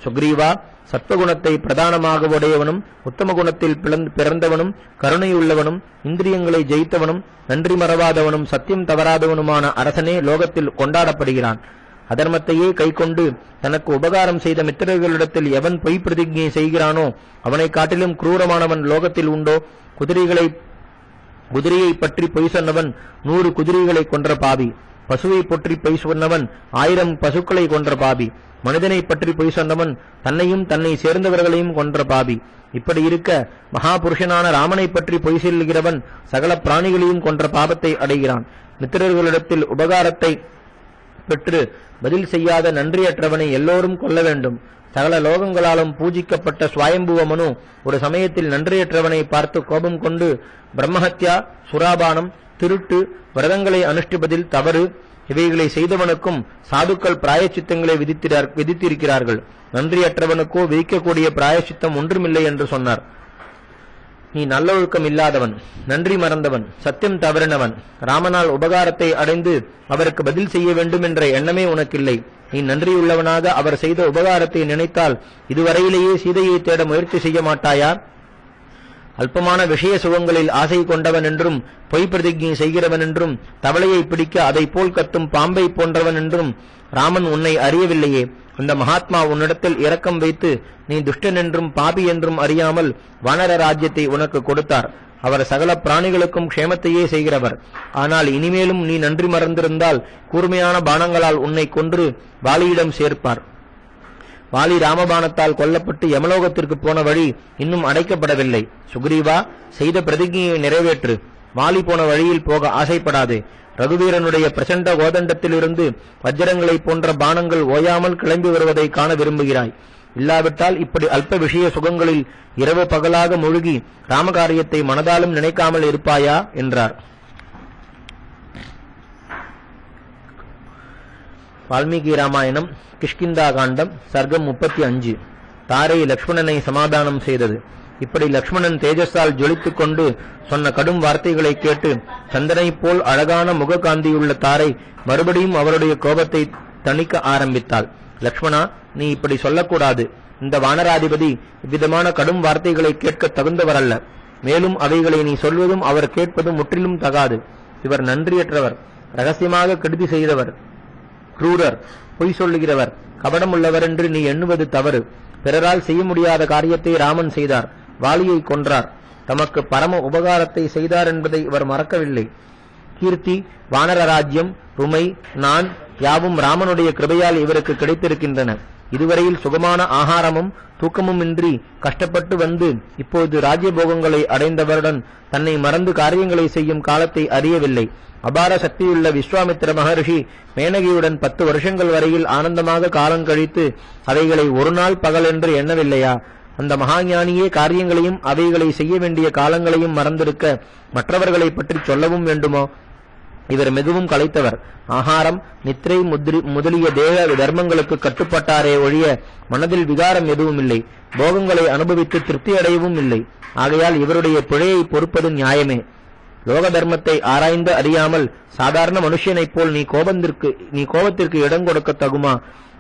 [SPEAKER 1] சுக்ரீவா, சத்வகுணத்தை பிரதானமாக உடையவனும் உத்தம குணத்தில் பிறந்தவனும் கருணையுள்ளவனும் இந்திரியங்களை ஜெயித்தவனும் நன்றி மறவாதவனும் சத்தியம் தவறாதவனுமான அரசனே லோகத்தில் கொண்டாடப்படுகிறான். அதர்மத்தையே கைக்கொண்டு தனக்கு உபகாரம் செய்த மித்திரர்களிடத்தில் எவன் பொய் பிரதிஜை செய்கிறானோ அவனை காட்டிலும் குரூரமானவன் லோகத்தில் உண்டோ? குதிரையை பற்றி பொய் சொன்னவன் 100 குதிரைகளை கொன்ற பாவி. பசுவை பற்றி பொய் சொன்னவன் 1000 பசுக்களை கொன்ற பாவி. மனிதனை பற்றி பொய் சொன்னவன் தன்னையும் தன்னை சேர்ந்தவர்களையும் கொன்ற பாவி. இப்படி இருக்க மகாபுருஷனான ராமனை பற்றி பொய் சொல்கிறவன் சகல பிராணிகளையும் கொன்ற பாபத்தை அடைகிறான். மித்திரர்களிடத்தில் உபகாரத்தை பெற்று பதில் செய்யாத நன்றியற்றவனை எல்லோரும் கொல்ல வேண்டும். சகல லோகங்களாலும் பூஜிக்கப்பட்ட சுவாயம்புவ மனு ஒரு சமயத்தில் நன்றியற்றவனை பார்த்து கோபம் கொண்டு, பிரம்மஹத்யா, சுராபானம், திருட்டு, விரதங்களை அனுஷ்டிப்பதில் தவறு இவைகளை செய்தவனுக்கும் சாதுக்கள் பிராயச்சித்தங்களை விதித்திருக்கிறார்கள். நன்றியற்றவனுக்கோ விதிக்கக்கூடிய பிராயச்சித்தம் ஒன்றுமில்லை என்று சொன்னார். நீ நல்லொழுக்கம் இல்லாதவன், நன்றி மறந்தவன், சத்தியம் தவறினவன். ராமனால் உபகாரத்தை அடைந்து அவருக்கு பதில் செய்ய வேண்டும் என்ற எண்ணமே உனக்கில்லை. நீ நன்றியுள்ளவனாக அவர் செய்த உபகாரத்தை நினைத்தால் இதுவரையிலேயே சீதையை தேட முயற்சி செய்ய மாட்டாயா? அல்பமான விஷய சுகங்களில் ஆசை கொண்டவன் என்றும் பொய் பிரதிஜை செய்கிறவன் என்றும் தவளையை பிடிக்க அதை போல் கத்தும் பாம்பை போன்றவன் என்றும் ராமன் உன்னை அறியவில்லையே. அந்த மகாத்மா உன்னிடத்தில் இரக்கம் வைத்து நீ துஷ்டன் என்றும் பாபி என்றும் அறியாமல் வானர ராஜ்யத்தை உனக்கு கொடுத்தார். அவர் சகல பிராணிகளுக்கும் க்ஷேமத்தையே செய்கிறவர். ஆனால் இனிமேலும் நீ நன்றி மறந்திருந்தால் கூர்மையான பானங்களால் உன்னை கொன்று வாலியிடம் சேர்ப்பார். வாலி ராமபாணத்தால் கொல்லப்பட்டு யமலோகத்திற்கு போன வழி இன்னும் அடைக்கப்படவில்லை. சுக்ரீவா, செய்த பிரதிஜையை நிறைவேற்று. வாலி போன வழியில் போக ஆசைப்படாதே. ரகுவீரனுடைய பிரசண்ட கோதண்டத்திலிருந்து வஜ்ரங்களைப் போன்ற பானங்கள் ஓயாமல் கிளம்பி வருவதை காண விரும்புகிறாய். இல்லாவிட்டால் இப்படி அல்ப விஷய சுகங்களில் இரவு பகலாக மூழ்கி ராமகாரியத்தை மனதாலும் நினைக்காமல் இருப்பாயா என்றார். வால்மீகி ராமாயணம் கிஷ்கிந்தா காண்டம் சர்க்கம் 35. தாரை லக்ஷ்மணனை சமாதானம் செய்தது. இப்படி லக்ஷ்மணன் தேஜஸால் ஜொலித்துக் கொண்டு சொன்ன கடும் வார்த்தைகளை கேட்டு சந்தனைப் போல் அழகான முககாந்தியுள்ள தாரை மறுபடியும் அவருடைய கோபத்தை தணிக்க ஆரம்பித்தாள். லக்ஷ்மணா, நீ இப்படி சொல்லக்கூடாது. இந்த வானராதிபதி இவ்விதமான கடும் வார்த்தைகளை கேட்க தகுந்தவரல்ல. மேலும் அவைகளை நீ சொல்வதும் அவர் கேட்பதும் முற்றிலும் தகாது. இவர் நன்றியற்றவர், ரகசியமாக கெடுதி செய்தவர், கிரூரர், பொய் சொல்லுகிறவர், கபடமுள்ளவர் என்று நீ எண்ணுவது தவறு. பிறரால் செய்ய முடியாத காரியத்தை ராமன் செய்தார். வாலியை கொன்றார். தமக்கு பரம உபகாரத்தை செய்தார் என்பதை இவர் மறக்கவில்லை. கீர்த்தி, வானர ராஜ்யம், ருமை, நான் யாவும் ராமனுடைய கிருபையால் இவருக்கு கிடைத்திருக்கின்றன. இதுவரையில் சுகமான ஆகாரமும் தூக்கமும் இன்றி கஷ்டப்பட்டு வந்து இப்போது ராஜ்யபோகங்களை அடைந்தவருடன் தன்னை மறந்து காரியங்களை செய்யும் காலத்தை அறியவில்லை. அபார சக்தியுள்ள விஸ்வாமித்திர மகர்ஷி மேனகியுடன் 10 வருஷங்கள் வரையில் ஆனந்தமாக காலங்கழித்து அவைகளை ஒரு நாள் பகல் என்று எண்ணவில்லையா? அந்த மகாஞானியே காரியங்களையும் அவைகளை செய்ய வேண்டிய காலங்களையும் மறந்திருக்க மற்றவர்களை பற்றி சொல்லவும் வேண்டுமோ? இவர் மிகவும் களைத்தவர். ஆகாரம், நித்திரை முதலிய தேக தர்மங்களுக்கு கட்டுப்பட்டாரே ஒழிய மனதில் விகாரம் எதுவும் இல்லை. போகங்களை அனுபவித்து திருப்தி அடையவும் இல்லை. ஆகையால் இவருடைய பிழையை பொறுப்பது நியாயமே. லோக தர்மத்தை ஆராய்ந்து அறியாமல் சாதாரண மனுஷனைப் போல் நீ கோபத்திற்கு இடம் கொடுக்க தகுமா?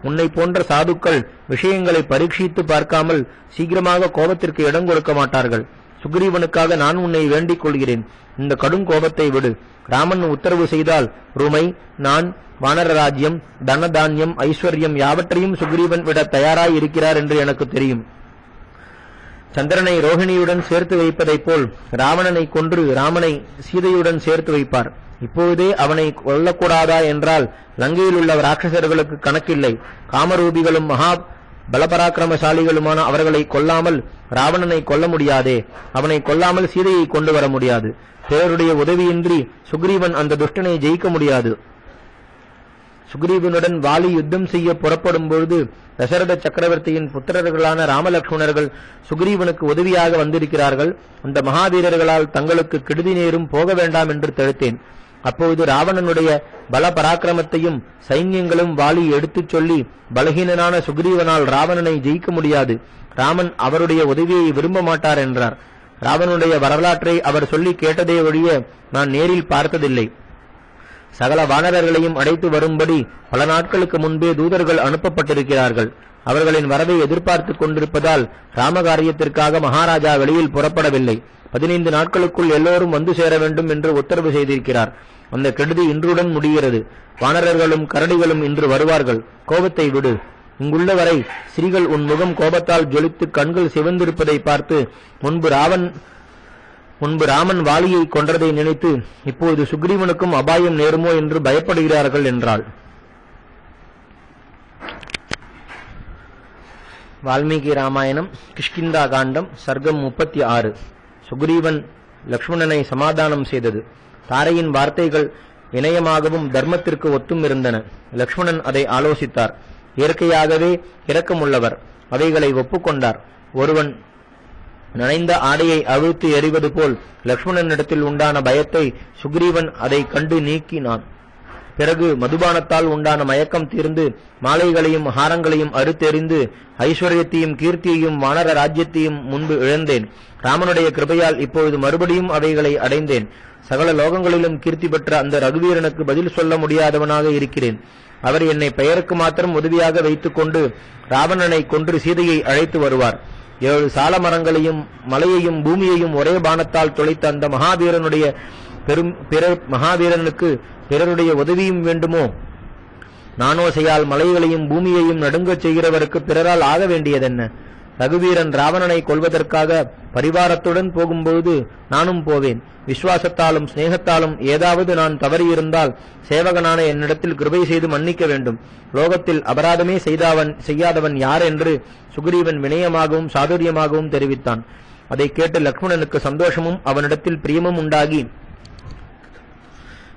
[SPEAKER 1] உன்னை போன்ற சாதுக்கள் விஷயங்களை பரீட்சித்து பார்க்காமல் சீக்கிரமாக கோபத்திற்கு இடம் கொடுக்க மாட்டார்கள். சுக்ரீவனுக்காக நான் உன்னை வேண்டிக் கொள்கிறேன். இந்த கடும் கோபத்தை விடு. ராமன் உத்தரவு செய்தால் ருமை, நான், வானர ராஜ்யம், தனதான்யம், ஐஸ்வர்யம் யாவற்றையும் சுக்ரீவன் விட தயாராய் இருக்கிறார் என்று எனக்கு தெரியும். சந்திரனை ரோஹிணியுடன் சேர்த்து வைப்பதைப் போல் ராவணனை கொன்று ராமனை சீதையுடன் சேர்த்து வைப்பார். இப்போதே அவனை கொல்லக்கூடாதா என்றால் லங்கையில் உள்ள ராட்சசர்களுக்கு கணக்கில்லை. காமரூபிகளும் மகா பலபராக்கிரமசாலிகளுமான அவர்களை கொல்லாமல் ராவணனை கொல்ல முடியாதே. அவனை கொல்லாமல் சீதையை கொண்டு வர முடியாது. பிறருடைய உதவியின்றி சுக்ரீவன் அந்த துஷ்டனை ஜெயிக்க முடியாது. சுக்ரீவனுடன் வாலி யுத்தம் செய்ய புறப்படும் பொழுது தசரத சக்கரவர்த்தியின் புத்திரர்களான ராமலக்ஷ்மணர்கள் சுக்ரீவனுக்கு உதவியாக வந்திருக்கிறார்கள். அந்த மகாவீரர்களால் தங்களுக்கு கெடுதி நேரும், போக வேண்டாம் என்று தடுத்தேன். அப்போது ராவணனுடைய பல பராக்கிரமத்தையும் சைன்யங்களும் வாலி எடுத்துச் சொல்லி பலகீனனான சுக்ரீவனால் ராவணனை ஜெயிக்க முடியாது, ராமன் அவருடைய உதவியை விரும்ப மாட்டார் என்றார். ராவனுடைய வரலாற்றை அவர் சொல்லி கேட்டதே ஒழிய நான் நேரில் பார்த்ததில்லை. சகல வானரர்களையும் அடைத்து வரும்படி பல நாட்களுக்கு முன்பே தூதர்கள் அனுப்பப்பட்டிருக்கிறார்கள். அவர்களின் வரவை எதிர்பார்த்துக் கொண்டிருப்பதால் ராமகாரியத்திற்காக மகாராஜா வெளியில் புறப்படவில்லை. 15 நாட்களுக்குள் எல்லோரும் வந்து சேர வேண்டும் என்று உத்தரவு செய்திருக்கிறார். அந்த கெடுதி இன்றுடன் முடிகிறது. வானரர்களும் கரடிகளும் இன்று வருவார்கள். கோபத்தை விடு. இங்குள்ள வரை ஸ்ரீகள் உன் முகம் கோபத்தால் ஜொலித்து கண்கள் சிவந்திருப்பதை பார்த்து முன்பு ராமன் வாலியை கொன்றதை நினைத்து இப்போது சுக்ரீவனுக்கும் அபாயம் நேருமோ என்று பயப்படுகிறார்கள் என்றாள். வால்மீகி ராமாயணம் கிஷ்கிந்தா காண்டம் சர்க்கம் 36. சுக்ரீவன் லக்ஷ்மணனை சமாதானம் செய்தது. தாரையின் வார்த்தைகள் வினயமாகவும் தர்மத்திற்கு ஒத்தும் இருந்தன. லக்ஷ்மணன் அதை ஆலோசித்தார். இயற்கையாகவே இரக்கமுள்ளவர். அவைகளை ஒப்புக்கொண்டார். ஒருவன் நனைந்த ஆடையை அவிழ்த்து எறிவது போல் லக்ஷ்மணனிடத்தில் உண்டான பயத்தை சுக்ரீவன் அதை கண்டு நீக்கினான். பிறகு மதுபானத்தால் உண்டான மயக்கம் தீர்ந்து மாலைகளையும் ஹாரங்களையும் அறுத்தெறிந்து ஐஸ்வர்யத்தையும் கீர்த்தியையும் வானர ராஜ்யத்தையும் முன்பு இழந்தேன். ராமனுடைய கிருபையால் இப்பொழுது மறுபடியும் அவைகளை அடைந்தேன். சகல லோகங்களிலும் கீர்த்தி பெற்ற அந்த ரகுவீரனுக்கு பதில் சொல்ல முடியாதவனாக இருக்கிறேன். அவர் என்னை பெயருக்கு மாத்திரம் உதவியாக வைத்துக் கொண்டு ராவணனை கொன்று சீதையை அழைத்து வருவார். 7 சால மரங்களையும் மலையையும் பூமியையும் ஒரே பானத்தால் தொலைத்த அந்த மகாவீரனுக்கு பிறருடைய உதவியும் வேண்டுமோ? நானோசையால் மலைகளையும் பூமியையும் நடுங்கச் செய்கிறவருக்கு பிறரால் ஆக வேண்டியதென்ன? ரகுவீரன் ராவணனை கொல்வதற்காக பரிவாரத்துடன் போகும்போது நானும் போவேன். விசுவாசத்தாலும் சிநேகத்தாலும் ஏதாவது நான் தவறியிருந்தால் சேவகனான என்னிடத்தில் கிருபை செய்து மன்னிக்க வேண்டும். லோகத்தில் அபராதமே செய்யாதவன் யார் என்று சுக்ரீவன் வினயமாகவும் சாதுரியமாகவும் தெரிவித்தான். அதை கேட்டு லக்ஷ்மணனுக்கு சந்தோஷமும் அவனிடத்தில் பிரியமும் உண்டாகி,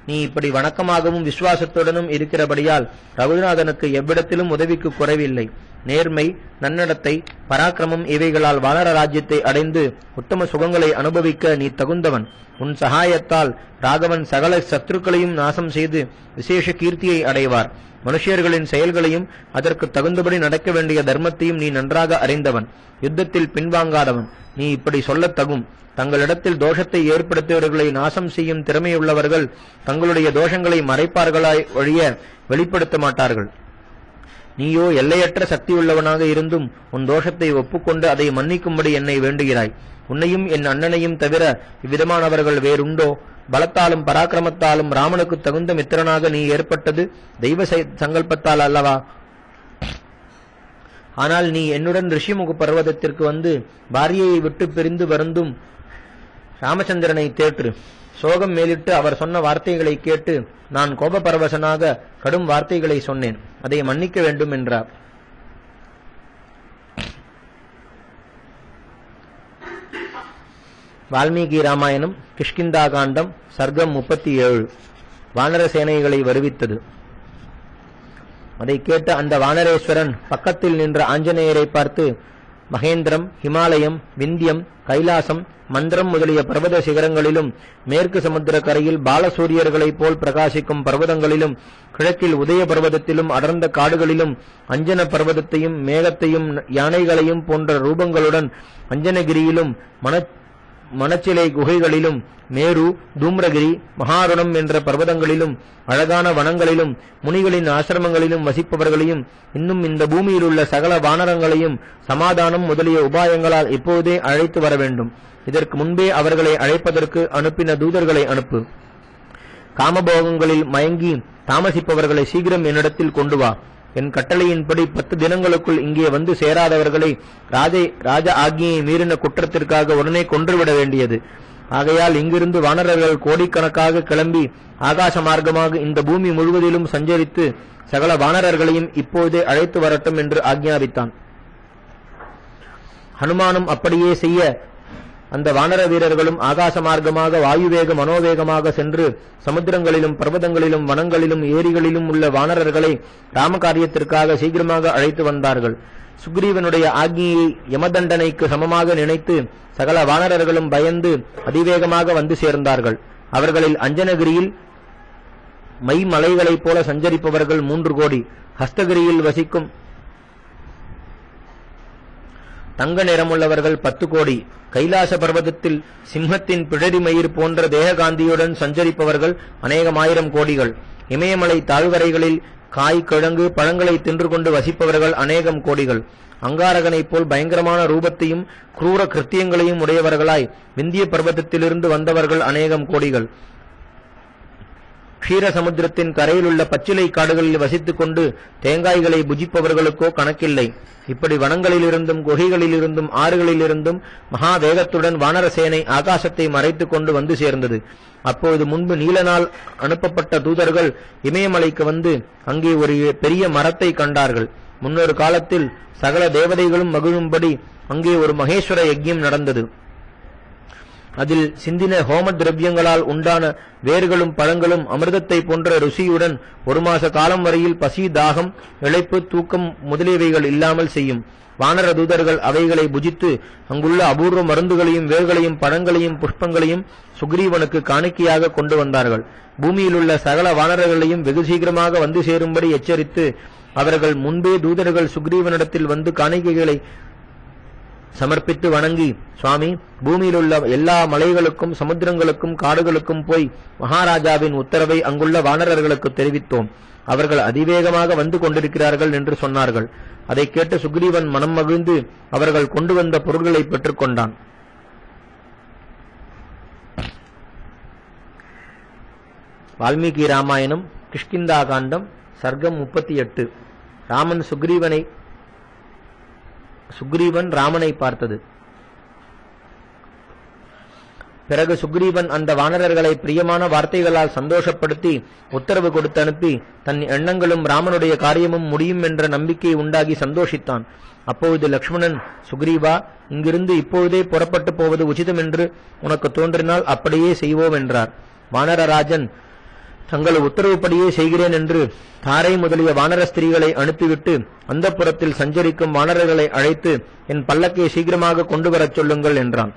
[SPEAKER 1] நீ இப்படி வணக்கமாகவும் விசுவாசத்துடனும் இருக்கிறபடியால் ரகுநாதனுக்கு எவ்விடத்திலும் உதவிக்கு குறைவில்லை. நேர்மை, நன்னடத்தை, பராக்கிரமம் இவைகளால் வானர ராஜ்யத்தை அடைந்து உத்தம சுகங்களை அனுபவிக்க நீ தகுந்தவன். உன் சகாயத்தால் ராகவன் சகல சத்துருக்களையும் நாசம் செய்து விசேஷ கீர்த்தியை அடைவார். மனுஷர்களின் செயல்களையும் அதற்கு தகுந்தபடி நடக்க வேண்டிய தர்மத்தையும் நீ நன்றாக அறிந்தவன். யுத்தத்தில் பின்வாங்காதவன். நீ இப்படி சொல்லத் தகும். தங்களிடத்தில் தோஷத்தை ஏற்படுத்தியவர்களை நாசம் செய்யும் திறமையுள்ளவர்கள் தங்களுடைய தோஷங்களை மறைப்பார்களாய் ஒழிய வெளிப்படுத்த மாட்டார்கள். நீயோ எல்லையற்ற சக்தியுள்ளவனாக இருந்தும் உன் தோஷத்தை ஒப்புக்கொண்டு அதை மன்னிக்கும்படி என்னை வேண்டுகிறாய். உன்னையும் என் அண்ணனையும் தவிர இவ்விதமானவர்கள் வேறுண்டோ? பலத்தாலும் பராக்கிரமத்தாலும் ராமனுக்கு தகுந்த மித்திரனாக நீ ஏற்பட்டது தெய்வ சங்கல்பத்தால் அல்லவா? ஆனால் நீ என்னுடன் ரிஷிமுக பர்வதத்திற்கு வந்து பாரியையை விட்டு பிரிந்து வருந்தும் ராமச்சந்திரனை தேற்று. சோகம் மேலிட்டு அவர் சொன்ன வார்த்தைகளை கேட்டு நான் கோபபரவசனாக கடும் வார்த்தைகளை சொன்னேன். அதை மன்னிக்க வேண்டும் என்றார். வால்மீகி ராமாயணம் கிஷ்கிந்தா காண்டம் சர்க்கம் 37 வானர சேனைகளை வருவித்தது. அதை கேட்ட அந்த வானரேஸ்வரன் பக்கத்தில் நின்ற ஆஞ்சநேயரை பார்த்து, மகேந்திரம், ஹிமாலயம், விந்தியம், கைலாசம், மந்திரம் முதலிய பர்வத சிகரங்களிலும் மேற்கு சமுத்திர கரையில் பாலசூரியர்களைப் போல் பிரகாசிக்கும் பர்வதங்களிலும் கிழக்கில் உதய பர்வதத்திலும் அடர்ந்த காடுகளிலும் அஞ்சன பர்வதத்தையும் மேகத்தையும் யானைகளையும் போன்ற ரூபங்களுடன் அஞ்சனகிரியிலும் மணச்சிலை குகைகளிலும் மேரு, தூம்ரகிரி, மகாருணம் என்ற பர்வதங்களிலும் அழகான வனங்களிலும் முனிகளின் ஆசிரமங்களிலும் வசிப்பவர்களையும் இன்னும் இந்த பூமியில் உள்ள சகல வானரங்களையும் சமாதானம் முதலிய உபாயங்களால் இப்போதே அழைத்து வர வேண்டும். இதற்கு முன்பே அவர்களை அழைப்பதற்கு அனுப்பின தூதர்களை அனுப்பு. காமபோகங்களில் மயங்கி தாமசிப்பவர்களை சீக்கிரம் என்னிடத்தில் கொண்டு வா. என் கட்டளையின்படி 10 தினங்களுக்குள் இங்கே வந்து சேராதவர்களை ராஜ ஆக்ஞையை மீறின குற்றத்திற்காக உடனே கொன்றுவிட வேண்டியது. ஆகையால் இங்கிருந்து வானரர்கள் கோடிக்கணக்காக கிளம்பி ஆகாச மார்க்கமாக இந்த பூமி முழுவதிலும் சஞ்சரித்து சகல வானரர்களையும் இப்போதே அழைத்து வரட்டும் என்று ஆக்ஞாபித்தான். ஹனுமானும் அப்படியே செய்ய அந்த வானர வீரர்களும் ஆகாச மார்க்கமாக வாயுவேக மனோவேகமாக சென்று சமுத்திரங்களிலும் பர்வதங்களிலும் வனங்களிலும் ஏரிகளிலும் உள்ள வானரர்களை ராமகாரியத்திற்காக சீக்கிரமாக அழைத்து வந்தார்கள். சுக்ரீவனுடைய ஆக்ஞையை யமதண்டனைக்கு சமமாக நினைத்து சகல வானரர்களும் பயந்து அதிவேகமாக வந்து சேர்ந்தார்கள். அவர்களில் அஞ்சனகிரியில் மை மலைகளைப் போல சஞ்சரிப்பவர்கள் 3 கோடி, ஹஸ்தகிரியில் வசிக்கும் தங்க நிறமுள்ளவர்கள் 10 கோடி, கைலாச பர்வதத்தில் சிம்மத்தின் பிடரி மயிர் போன்ற தேககாந்தியுடன் சஞ்சரிப்பவர்கள் அநேகமாயிரம் கோடிகள், இமயமலை தாழ்வரைகளில் காய் கிழங்கு பழங்களை தின்று கொண்டு வசிப்பவர்கள் அநேகம் கோடிகள், அங்காரகனைப் போல் பயங்கரமான ரூபத்தையும் குரூர கிருத்தியங்களையும் உடையவர்களாய் விந்திய பர்வதத்திலிருந்து வந்தவர்கள் அநேகம் கோடிகள், க்ஷீரசமுத்திரத்தின் கரையில் உள்ள பச்சிலை காடுகளில் வசித்துக் கொண்டு தேங்காய்களை புஜிப்பவர்களுக்கோ கணக்கில்லை. இப்படி வனங்களிலிருந்தும் குகைகளிலிருந்தும் ஆறுகளிலிருந்தும் மகா வேகத்துடன் வானரசேனை ஆகாசத்தை மறைத்துக் கொண்டு வந்து சேர்ந்தது. அப்போது முன்பு நீலனால் அனுப்பப்பட்ட தூதர்கள் இமயமலைக்கு வந்து அங்கே ஒரு பெரிய மரத்தை கண்டார்கள். முன்னொரு காலத்தில் சகல தேவதைகளும் மகிழும்படி அங்கே ஒரு மகேஸ்வர யஜ்யம் நடந்தது. அதில் சிந்தின ஹோம திரவியங்களால் உண்டான வேர்களும் பழங்களும் அமிர்தத்தை போன்ற ருசியுடன் 1 மாச காலம் வரையில் பசி, தாகம், இளைப்பு, தூக்கம் முதலியவைகள் இல்லாமல் செய்யும். வானர தூதர்கள் அவைகளை புஜித்து அங்குள்ள அபூர்வ மருந்துகளையும் வேர்களையும் பழங்களையும் புஷ்பங்களையும் சுக்ரீவனுக்கு காணிக்கையாக கொண்டு வந்தார்கள். பூமியில் உள்ள சகல வானரர்களையும் வெகு சீக்கிரமாக வந்து சேரும்படி எச்சரித்து அவர்கள் முன்பே தூதர்கள் சுக்ரீவனிடத்தில் வந்து காணிக்கைகளை சமர்ப்பித்து வணங்கி, சுவாமி, பூமியில் உள்ள எல்லா மலைகளுக்கும் சமுத்திரங்களுக்கும் காடுகளுக்கும் போய் மகாராஜாவின் உத்தரவை அங்குள்ள வானரர்களுக்கு தெரிவித்தோம். அவர்கள் அதிவேகமாக வந்து கொண்டிருக்கிறார்கள் என்று சொன்னார்கள். அதை கேட்டு சுக்ரீவன் மனம் மகிழ்ந்து அவர்கள் கொண்டு வந்த பொருள்களை பெற்றுக் கொண்டான். வால்மீகி ராமாயணம் கிஷ்கிந்தா காண்டம் சர்க்கம் 38 ராமன் சுக்ரீவனை சுக்ரீவன் ராமனை பார்த்தது. பிறகு சுக்ரீவன் அந்த வானரர்களை பிரியமான வார்த்தைகளால் சந்தோஷப்படுத்தி உத்தரவு கொடுத்து அனுப்பி தன் எண்ணங்களும் ராமனுடைய காரியமும் முடியும் என்ற நம்பிக்கை உண்டாகி சந்தோஷித்தான். அப்பொழுது லக்ஷ்மணன், சுக்ரீவா, இங்கிருந்து இப்பொழுதே புறப்பட்டு போவது உச்சிதம் என்று உனக்கு தோன்றினால் அப்படியே செய்வோம் என்றார். வானரராஜன், தங்கள் உத்தரவுப்படியே செய்கிறேன் என்று தாரை முதலிய வானர ஸ்திரீகளை அனுப்பிவிட்டு அந்தப்புறத்தில் சஞ்சரிக்கும் வானரர்களை அழைத்து என் பல்லக்கை சீக்கிரமாக கொண்டு வரச் சொல்லுங்கள் என்றான்.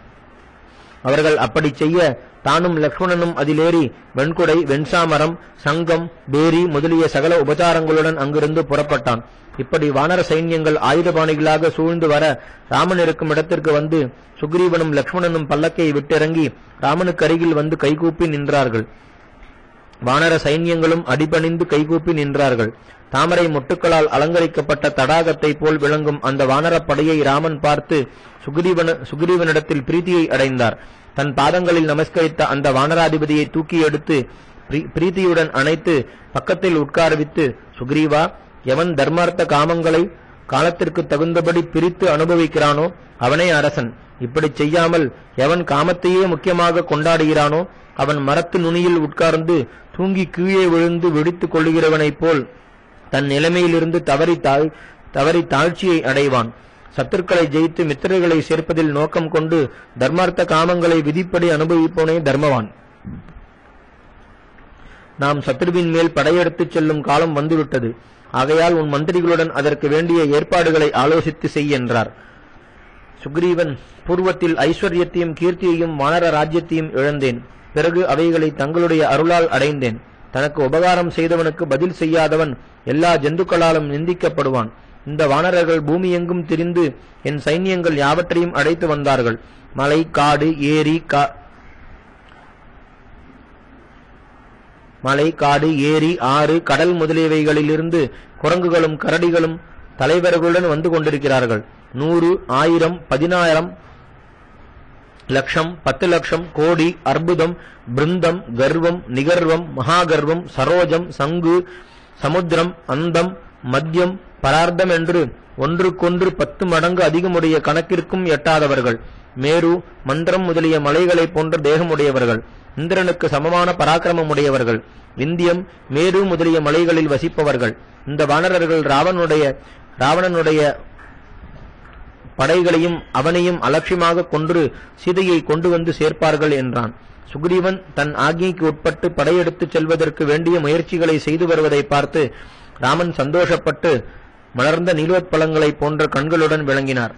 [SPEAKER 1] அவர்கள் அப்படி செய்ய தானும் லக்ஷ்மணனும் அதிலேறி வெண்குடை, வெண்சாமரம், சங்கம், பேரி முதலிய சகல உபச்சாரங்களுடன் அங்கிருந்து புறப்பட்டான். இப்படி வானர சைன்யங்கள் ஆயுதபாணிகளாக சூழ்ந்து வர ராமன் இருக்கும் இடத்திற்கு வந்து சுக்ரீவனும் லக்ஷ்மணனும் பல்லக்கையை விட்டிறங்கி ராமனுக்கு அருகில் வந்து கைகூப்பி நின்றார்கள். வானர சைன்யங்களும் அடிபணிந்து கைகூப்பி நின்றார்கள். தாமரை மொட்டுக்களால் அலங்கரிக்கப்பட்ட தடாகத்தை போல் விளங்கும் அந்த வானரப் படையை ராமன் பார்த்து சுக்ரீவனிடத்தில் பிரீத்தியை அடைந்தார். தன் பாதங்களில் நமஸ்கரித்த அந்த வானராதிபதியை தூக்கி எடுத்து பிரீத்தியுடன் அணைத்து பக்கத்தில் உட்கார்வித்து, சுக்ரீவா, எவன் தர்மார்த்த காமங்களை காலத்திற்கு தகுந்தபடி பிரித்து அனுபவிக்கிறானோ அவனே அரசன். இப்படி செய்யாமல் எவன் காமத்தையே முக்கியமாக கொண்டாடுகிறானோ அவன் மரத்து நுனியில் உட்கார்ந்து தூங்கி கீழே விழுந்து வெடித்துக் கொள்ளுகிறவனைப் போல் தன் நிலைமையிலிருந்து தவறி தாழ்ச்சியை அடைவான். சத்துருக்களை ஜெயித்து மித்திரர்களை சேர்ப்பதில் நோக்கம் கொண்டு தர்மார்த்த காமங்களை விதிப்படி அனுபவிப்போனே தர்மவான். நாம் சத்ருவின் மேல் படையெடுத்துச் செல்லும் காலம் வந்துவிட்டது. ஆகையால் உன் மந்திரிகளுடன் அதற்கு வேண்டிய ஏற்பாடுகளை ஆலோசித்து செய் என்றார். சுக்ரீவன், பூர்வத்தில் ஐஸ்வர்யத்தையும் கீர்த்தியையும் வானர ராஜ்யத்தையும் இழந்தேன். பிறகு அவைகளை தங்களுடைய அருளால் அடைந்தேன். தனக்கு உபகாரம் செய்தவனுக்கு பதில் செய்யாதவன் எல்லா ஜந்துக்களாலும் நிந்திக்கப்படுவான். இந்த வானரர்கள் பூமி எங்கும் திரிந்து என் சைன்யங்கள் யாவற்றையும் அடைத்து வந்தார்கள். மலை, காடு, ஏரி, ஆறு, கடல் முதலியவைகளிலிருந்து குரங்குகளும் கரடிகளும் தலைவர்களுடன் வந்து கொண்டிருக்கிறார்கள். 100, 1000, 10000, லட்சம், 10 லட்சம், கோடி, அற்புதம், பிருந்தம், கர்வம், நிகர்வம், மகாகர்வம், சரோஜம், சங்கு, சமுத்திரம், அந்தம், மத்தியம், பரார்த்தம் என்று ஒன்றுக்கொன்று 10 மடங்கு அதிகமுடைய கணக்கிற்கும் எட்டாதவர்கள். மேரு, மந்திரம் முதலிய மலைகளை போன்ற தேகமுடையவர்கள். இந்திரனுக்கு சமமான பராக்கிரமம் உடையவர்கள். விந்தியம், மேரு முதலிய மலைகளில் வசிப்பவர்கள். இந்த வானரர்கள் ராவணனுடைய படைகளையும் அவனையும் அலட்சியமாக கொன்று சீதையை கொண்டு வந்து சேர்ப்பார்கள் என்றான். சுக்ரீவன் தன் ஆக்ஞைக்கு உட்பட்டு படையெடுத்துச் செல்வதற்கு வேண்டிய முயற்சிகளை செய்து வருவதை பார்த்து ராமன் சந்தோஷப்பட்டு மலர்ந்த நீலோத்பலங்களை போன்ற கண்களுடன் விளங்கினார்.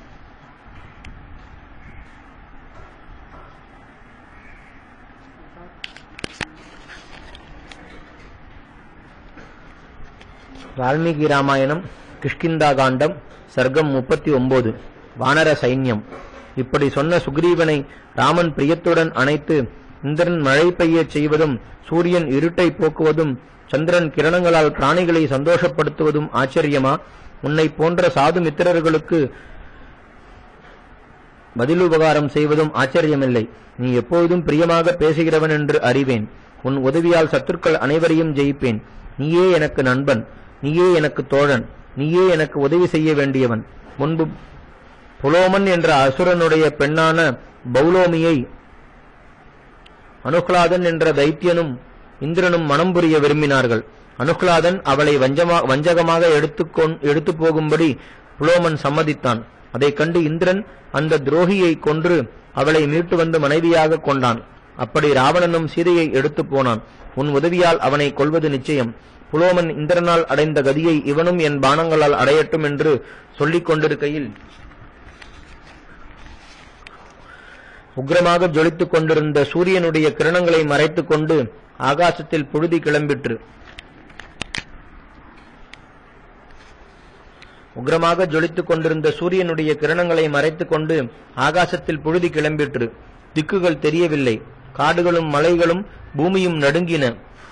[SPEAKER 1] வால்மீகி ராமாயணம், கிஷ்கிந்தா காண்டம், சர்க்கம் 39. வானர சைன்யம். இப்படி சொன்ன சுக்ரீவனை ராமன் பிரியத்துடன் அணைத்து, இந்திரன் மழை பெய்யச் செய்வதும், சூரியன் இருட்டை போக்குவதும், சந்திரன் கிரணங்களால் பிராணிகளை சந்தோஷப்படுத்துவதும் ஆச்சரியமா? உன்னை போன்ற சாது மித்திரர்களுக்கு பதிலுபகாரம் செய்வதும் ஆச்சரியமில்லை. நீ எப்போதும் பிரியமாக பேசுகிறவன் என்று அறிவேன். உன் உதவியால் சத்துருக்கள் அனைவரையும் ஜெயிப்பேன். நீயே எனக்கு நண்பன், நீயே எனக்கு தோழன், நீயே எனக்கு உதவி செய்ய வேண்டியவன். முன்பு புலோமன் என்ற அசுரனுடைய பெண்ணான பௌலோமியை அனுஹ்லாதன் என்ற தைத்தியனும் இந்திரனும் மனம் புரிய விரும்பினார்கள். அனுஹ்லாதன் அவளை வஞ்சகமாக எடுத்து போகும்படி புலோமன் சம்மதித்தான். அதைக் கண்டு இந்திரன் அந்த துரோகியை கொன்று அவளை மீட்டு வந்து மனைவியாக கொண்டான். அப்படி ராவணனும் சீதையை எடுத்து போனான். உன் உதவியால் அவனை கொல்வது நிச்சயம். புலோமன் இந்திரனால் அடைந்த கதியை இவனும் என் பானங்களால் அடையட்டும் என்று சொல்லிக் கொண்டிருக்கையில் உக்ரமாக ஜொலித்துக் கொண்டிருந்த சூரியனுடைய கிரணங்களை மறைத்துக் கொண்டு ஆகாசத்தில் புழுதி கிளம்பிற்று. உக்ரமாக ஜொலித்துக் கொண்டிருந்த சூரியனுடைய கிரணங்களை மறைத்துக் கொண்டு ஆகாசத்தில் புழுதி கிளம்பிற்று. திக்குகள் தெரியவில்லை. காடுகளும் மலைகளும் பூமியும் நடுங்கின.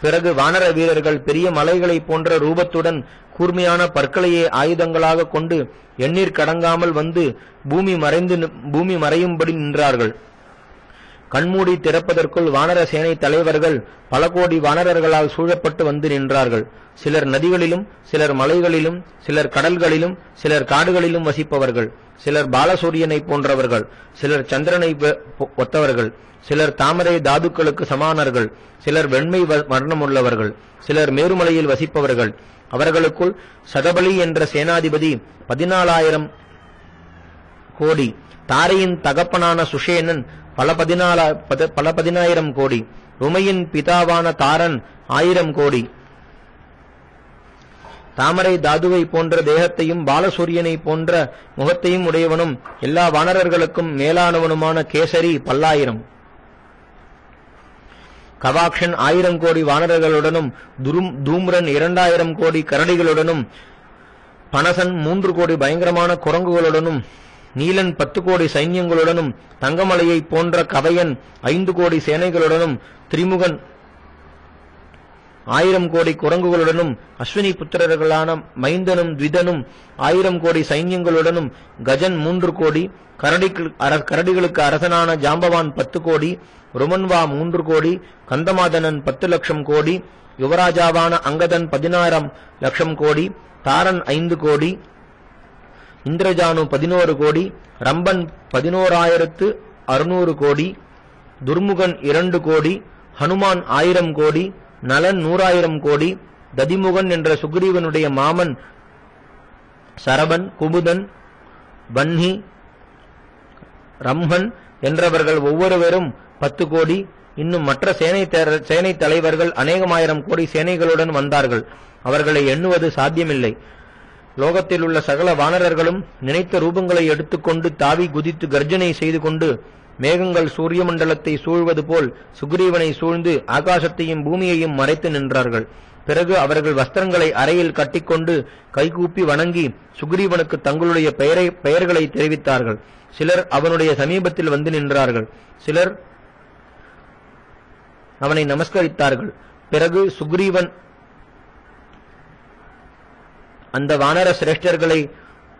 [SPEAKER 1] பிறகு வானர வீரர்கள் பெரிய மலைகளை போன்ற ரூபத்துடன் கூர்மையான பற்களையே ஆயுதங்களாக கொண்டு எண்ணீர் கடங்காமல் வந்து பூமி மறையும்படி நின்றார்கள். கண்மூடி திறப்பதற்குள் வானர சேனை தலைவர்கள் பல கோடி வானரர்களால் சூழப்பட்டு வந்து நின்றார்கள். சிலர் நதிகளிலும், சிலர் மலைகளிலும், சிலர் கடல்களிலும், சிலர் காடுகளிலும் வசிப்பவர்கள். சிலர் பாலசூரியனை போன்றவர்கள், சிலர் சந்திரனை ஒத்தவர்கள், சிலர் தாமரை தாதுக்களுக்கு சமானர்கள், சிலர் வெண்மை வர்ணமுள்ளவர்கள், சிலர் மேருமலையில் வசிப்பவர்கள். அவர்களுக்குள் சதபலி என்ற சேனாதிபதி 14,000 கோடி, தாரையின் தகப்பனான சுஷேனன் பல 14,000 கோடி, ருமையின் பிதாவான தாரன் 1000 கோடி. தாமரை தாதுவை போன்ற தேகத்தையும் பாலசூரியனை போன்ற முகத்தையும் உடையவனும் எல்லா வானரர்களுக்கும் மேலானவனுமான கேசரி 10,000. கவாக்ஷன் 1000 கோடி வானரர்களுடனும், தூம்ரன் 2000 கோடி கரடிகளுடனும், பனசன் 3 கோடி பயங்கரமான குரங்குகளுடனும், நீலன் 10 கோடி சைன்யங்களுடனும், தங்கமலையை போன்ற கவையன் 5 கோடி சேனைகளுடனும், திரிமுகன் 1000 கோடி குரங்குகளுடனும், அஸ்வினி புத்திரர்களான மைந்தனும் த்விதனும் 1000 கோடி சைன்யங்களுடனும், கஜன் 3 கோடி, கரடிகளுக்கு அரசனான ஜாம்பவான் 10 கோடி, ருமன்வா 3 கோடி, கந்தமாதனன் 10 லட்சம் கோடி, யுவராஜாவான அங்கதன் 16 லட்சம் கோடி, தாரன் 5 கோடி, இந்திரஜானு 11 கோடி, ரம்பன் 11,600 கோடி, துர்முகன் 2 கோடி, ஹனுமான் 1000 கோடி, நலன் 100,000 கோடி, ததிமுகன் என்ற சுக்ரீவனுடைய மாமன் சரபன், குமுதன், பன்னி, ரம்ஹன் என்றவர்கள் ஒவ்வொருவரும் 10 கோடி. இன்னும் மற்ற சேனை தலைவர்கள் அநேகமாயிரம் கோடி சேனைகளுடன் வந்தார்கள். அவர்களை எண்ணுவது சாத்தியமில்லை. லோகத்தில் உள்ள சகல வானரர்களும் நினைத்த ரூபங்களை எடுத்துக்கொண்டு தாவி குதித்து கர்ஜனை செய்து கொண்டு மேகங்கள் சூரிய மண்டலத்தை சூழ்வது போல் சுக்ரீவனை சூழ்ந்து ஆகாசத்தையும் பூமியையும் மறைத்து நின்றார்கள். பிறகு அவர்கள் வஸ்திரங்களை அறையில் கட்டிக்கொண்டு கைகூப்பி வணங்கி சுக்ரீவனுக்கு தங்களுடைய பெயர்களை தெரிவித்தார்கள். சிலர் அவனுடைய சமீபத்தில் வந்து நின்றார்கள், சிலர் அவனை நமஸ்கரித்தார்கள். பிறகு சுக்ரீவன் அந்த வானர சிரேஷ்டர்களை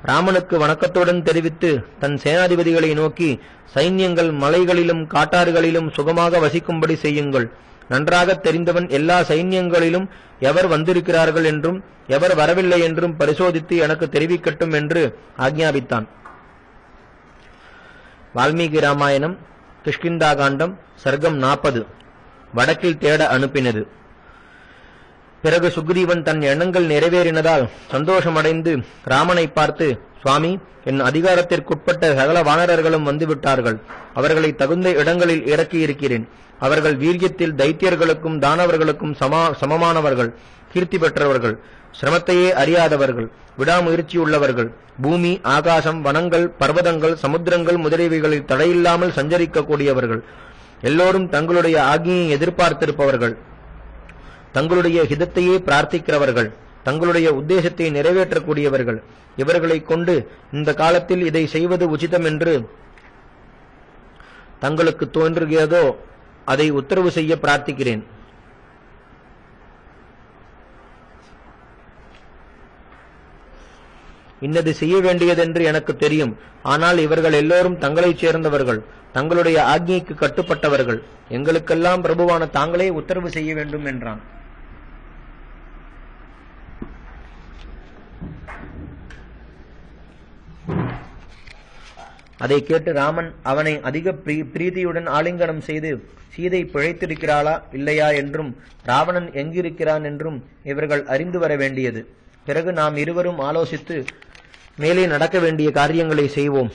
[SPEAKER 1] ராமனுக்கு வணக்கத்துடன் தெரிவித்து தன் சேனாதிபதிகளை நோக்கி, சைன்யங்கள் மலைகளிலும் காட்டாறுகளிலும் சுகமாக வசிக்கும்படி செய்யுங்கள். நன்றாக தெரிந்தவன் எல்லா சைன்யங்களிலும் எவர் வந்திருக்கிறார்கள் என்றும் எவர் வரவில்லை என்றும் பரிசோதித்து எனக்கு தெரிவிக்கட்டும் என்று ஆக்ஞாபித்தான். வால்மீகி ராமாயணம் கிஷ்கிந்தா காண்டம் சர்க்கம் 40. வடக்கில் தேட அனுப்பினது. பிறகு சுக்ரீவன் தன் எண்ணங்கள் நிறைவேறினதால் சந்தோஷமடைந்து ராமனை பார்த்து, சுவாமி, என் அதிகாரத்திற்குட்பட்ட சகல வானரர்களும் வந்துவிட்டார்கள். அவர்களை தகுந்த இடங்களில் இறக்கியிருக்கிறேன். அவர்கள் வீரியத்தில் தைத்தியர்களுக்கும் தானவர்களுக்கும் சமமானவர்கள், கீர்த்தி பெற்றவர்கள், சிரமத்தையே அறியாதவர்கள், விடாமுயற்சியுள்ளவர்கள், பூமி, ஆகாசம், வனங்கள், பர்வதங்கள், சமுத்திரங்கள் முதலியவைகளில் தடையில்லாமல் சஞ்சரிக்கக்கூடியவர்கள், எல்லோரும் தங்களுடைய ஆக்ஞையை எதிர்பார்த்திருப்பவர்கள், தங்களுடைய ஹிதத்தையே பிரார்த்திக்கிறவர்கள், தங்களுடைய உத்தேசத்தை நிறைவேற்றக்கூடியவர்கள். இவர்களை கொண்டு இந்த காலத்தில் இதை செய்வது உச்சிதம் என்று தங்களுக்கு தோன்றுகிறதோ அதை உத்தரவு செய்ய பிரார்த்திக்கிறேன். இன்னது செய்ய வேண்டியதென்று எனக்கு தெரியும். ஆனால் இவர்கள் எல்லோரும் தங்களைச் சேர்ந்தவர்கள், தங்களுடைய ஆக்ஞைக்கு கட்டுப்பட்டவர்கள். எங்களுக்கெல்லாம் பிரபுவான தாங்களே உத்தரவு செய்ய வேண்டும் என்றான். அதை கேட்டு ராமன் அவனை அதிக பிரீதியுடன் ஆலிங்கனம் செய்து, சீதை பிழைத்திருக்கிறாளா இல்லையா என்றும் ராவணன் எங்கிருக்கிறான் என்றும் இவர்கள் அறிந்து வர வேண்டியது. பிறகு நாம் இருவரும் ஆலோசித்து மேலே நடக்க வேண்டிய காரியங்களை செய்வோம்.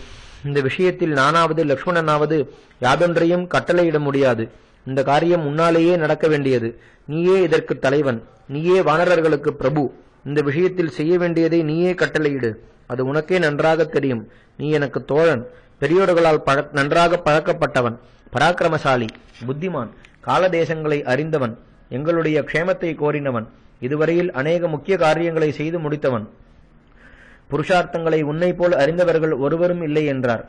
[SPEAKER 1] இந்த விஷயத்தில் நானாவது லக்ஷ்மணனாவது யாதொன்றையும் கட்டளையிட முடியாது. இந்த காரியம் முன்னாலேயே நடக்க வேண்டியது. நீயே இதற்கு தலைவன், நீயே வானரர்களுக்கு பிரபு. இந்த விஷயத்தில் செய்ய வேண்டியதை நீயே கட்டளையிடு. அது உனக்கே நன்றாக தெரியும். நீ எனக்கு தோழன், பெரியோர்களால் நன்றாக பழக்கப்பட்டவன், பராக்கிரமசாலி, புத்திமான், காலதேசங்களை அறிந்தவன், எங்களுடைய க்ஷேமத்தை கோரினவன், இதுவரையில் அநேக முக்கிய காரியங்களை செய்து முடித்தவன். புருஷார்த்தங்களை உன்னை போல் அறிந்தவர்கள் ஒருவரும் இல்லை என்றார்.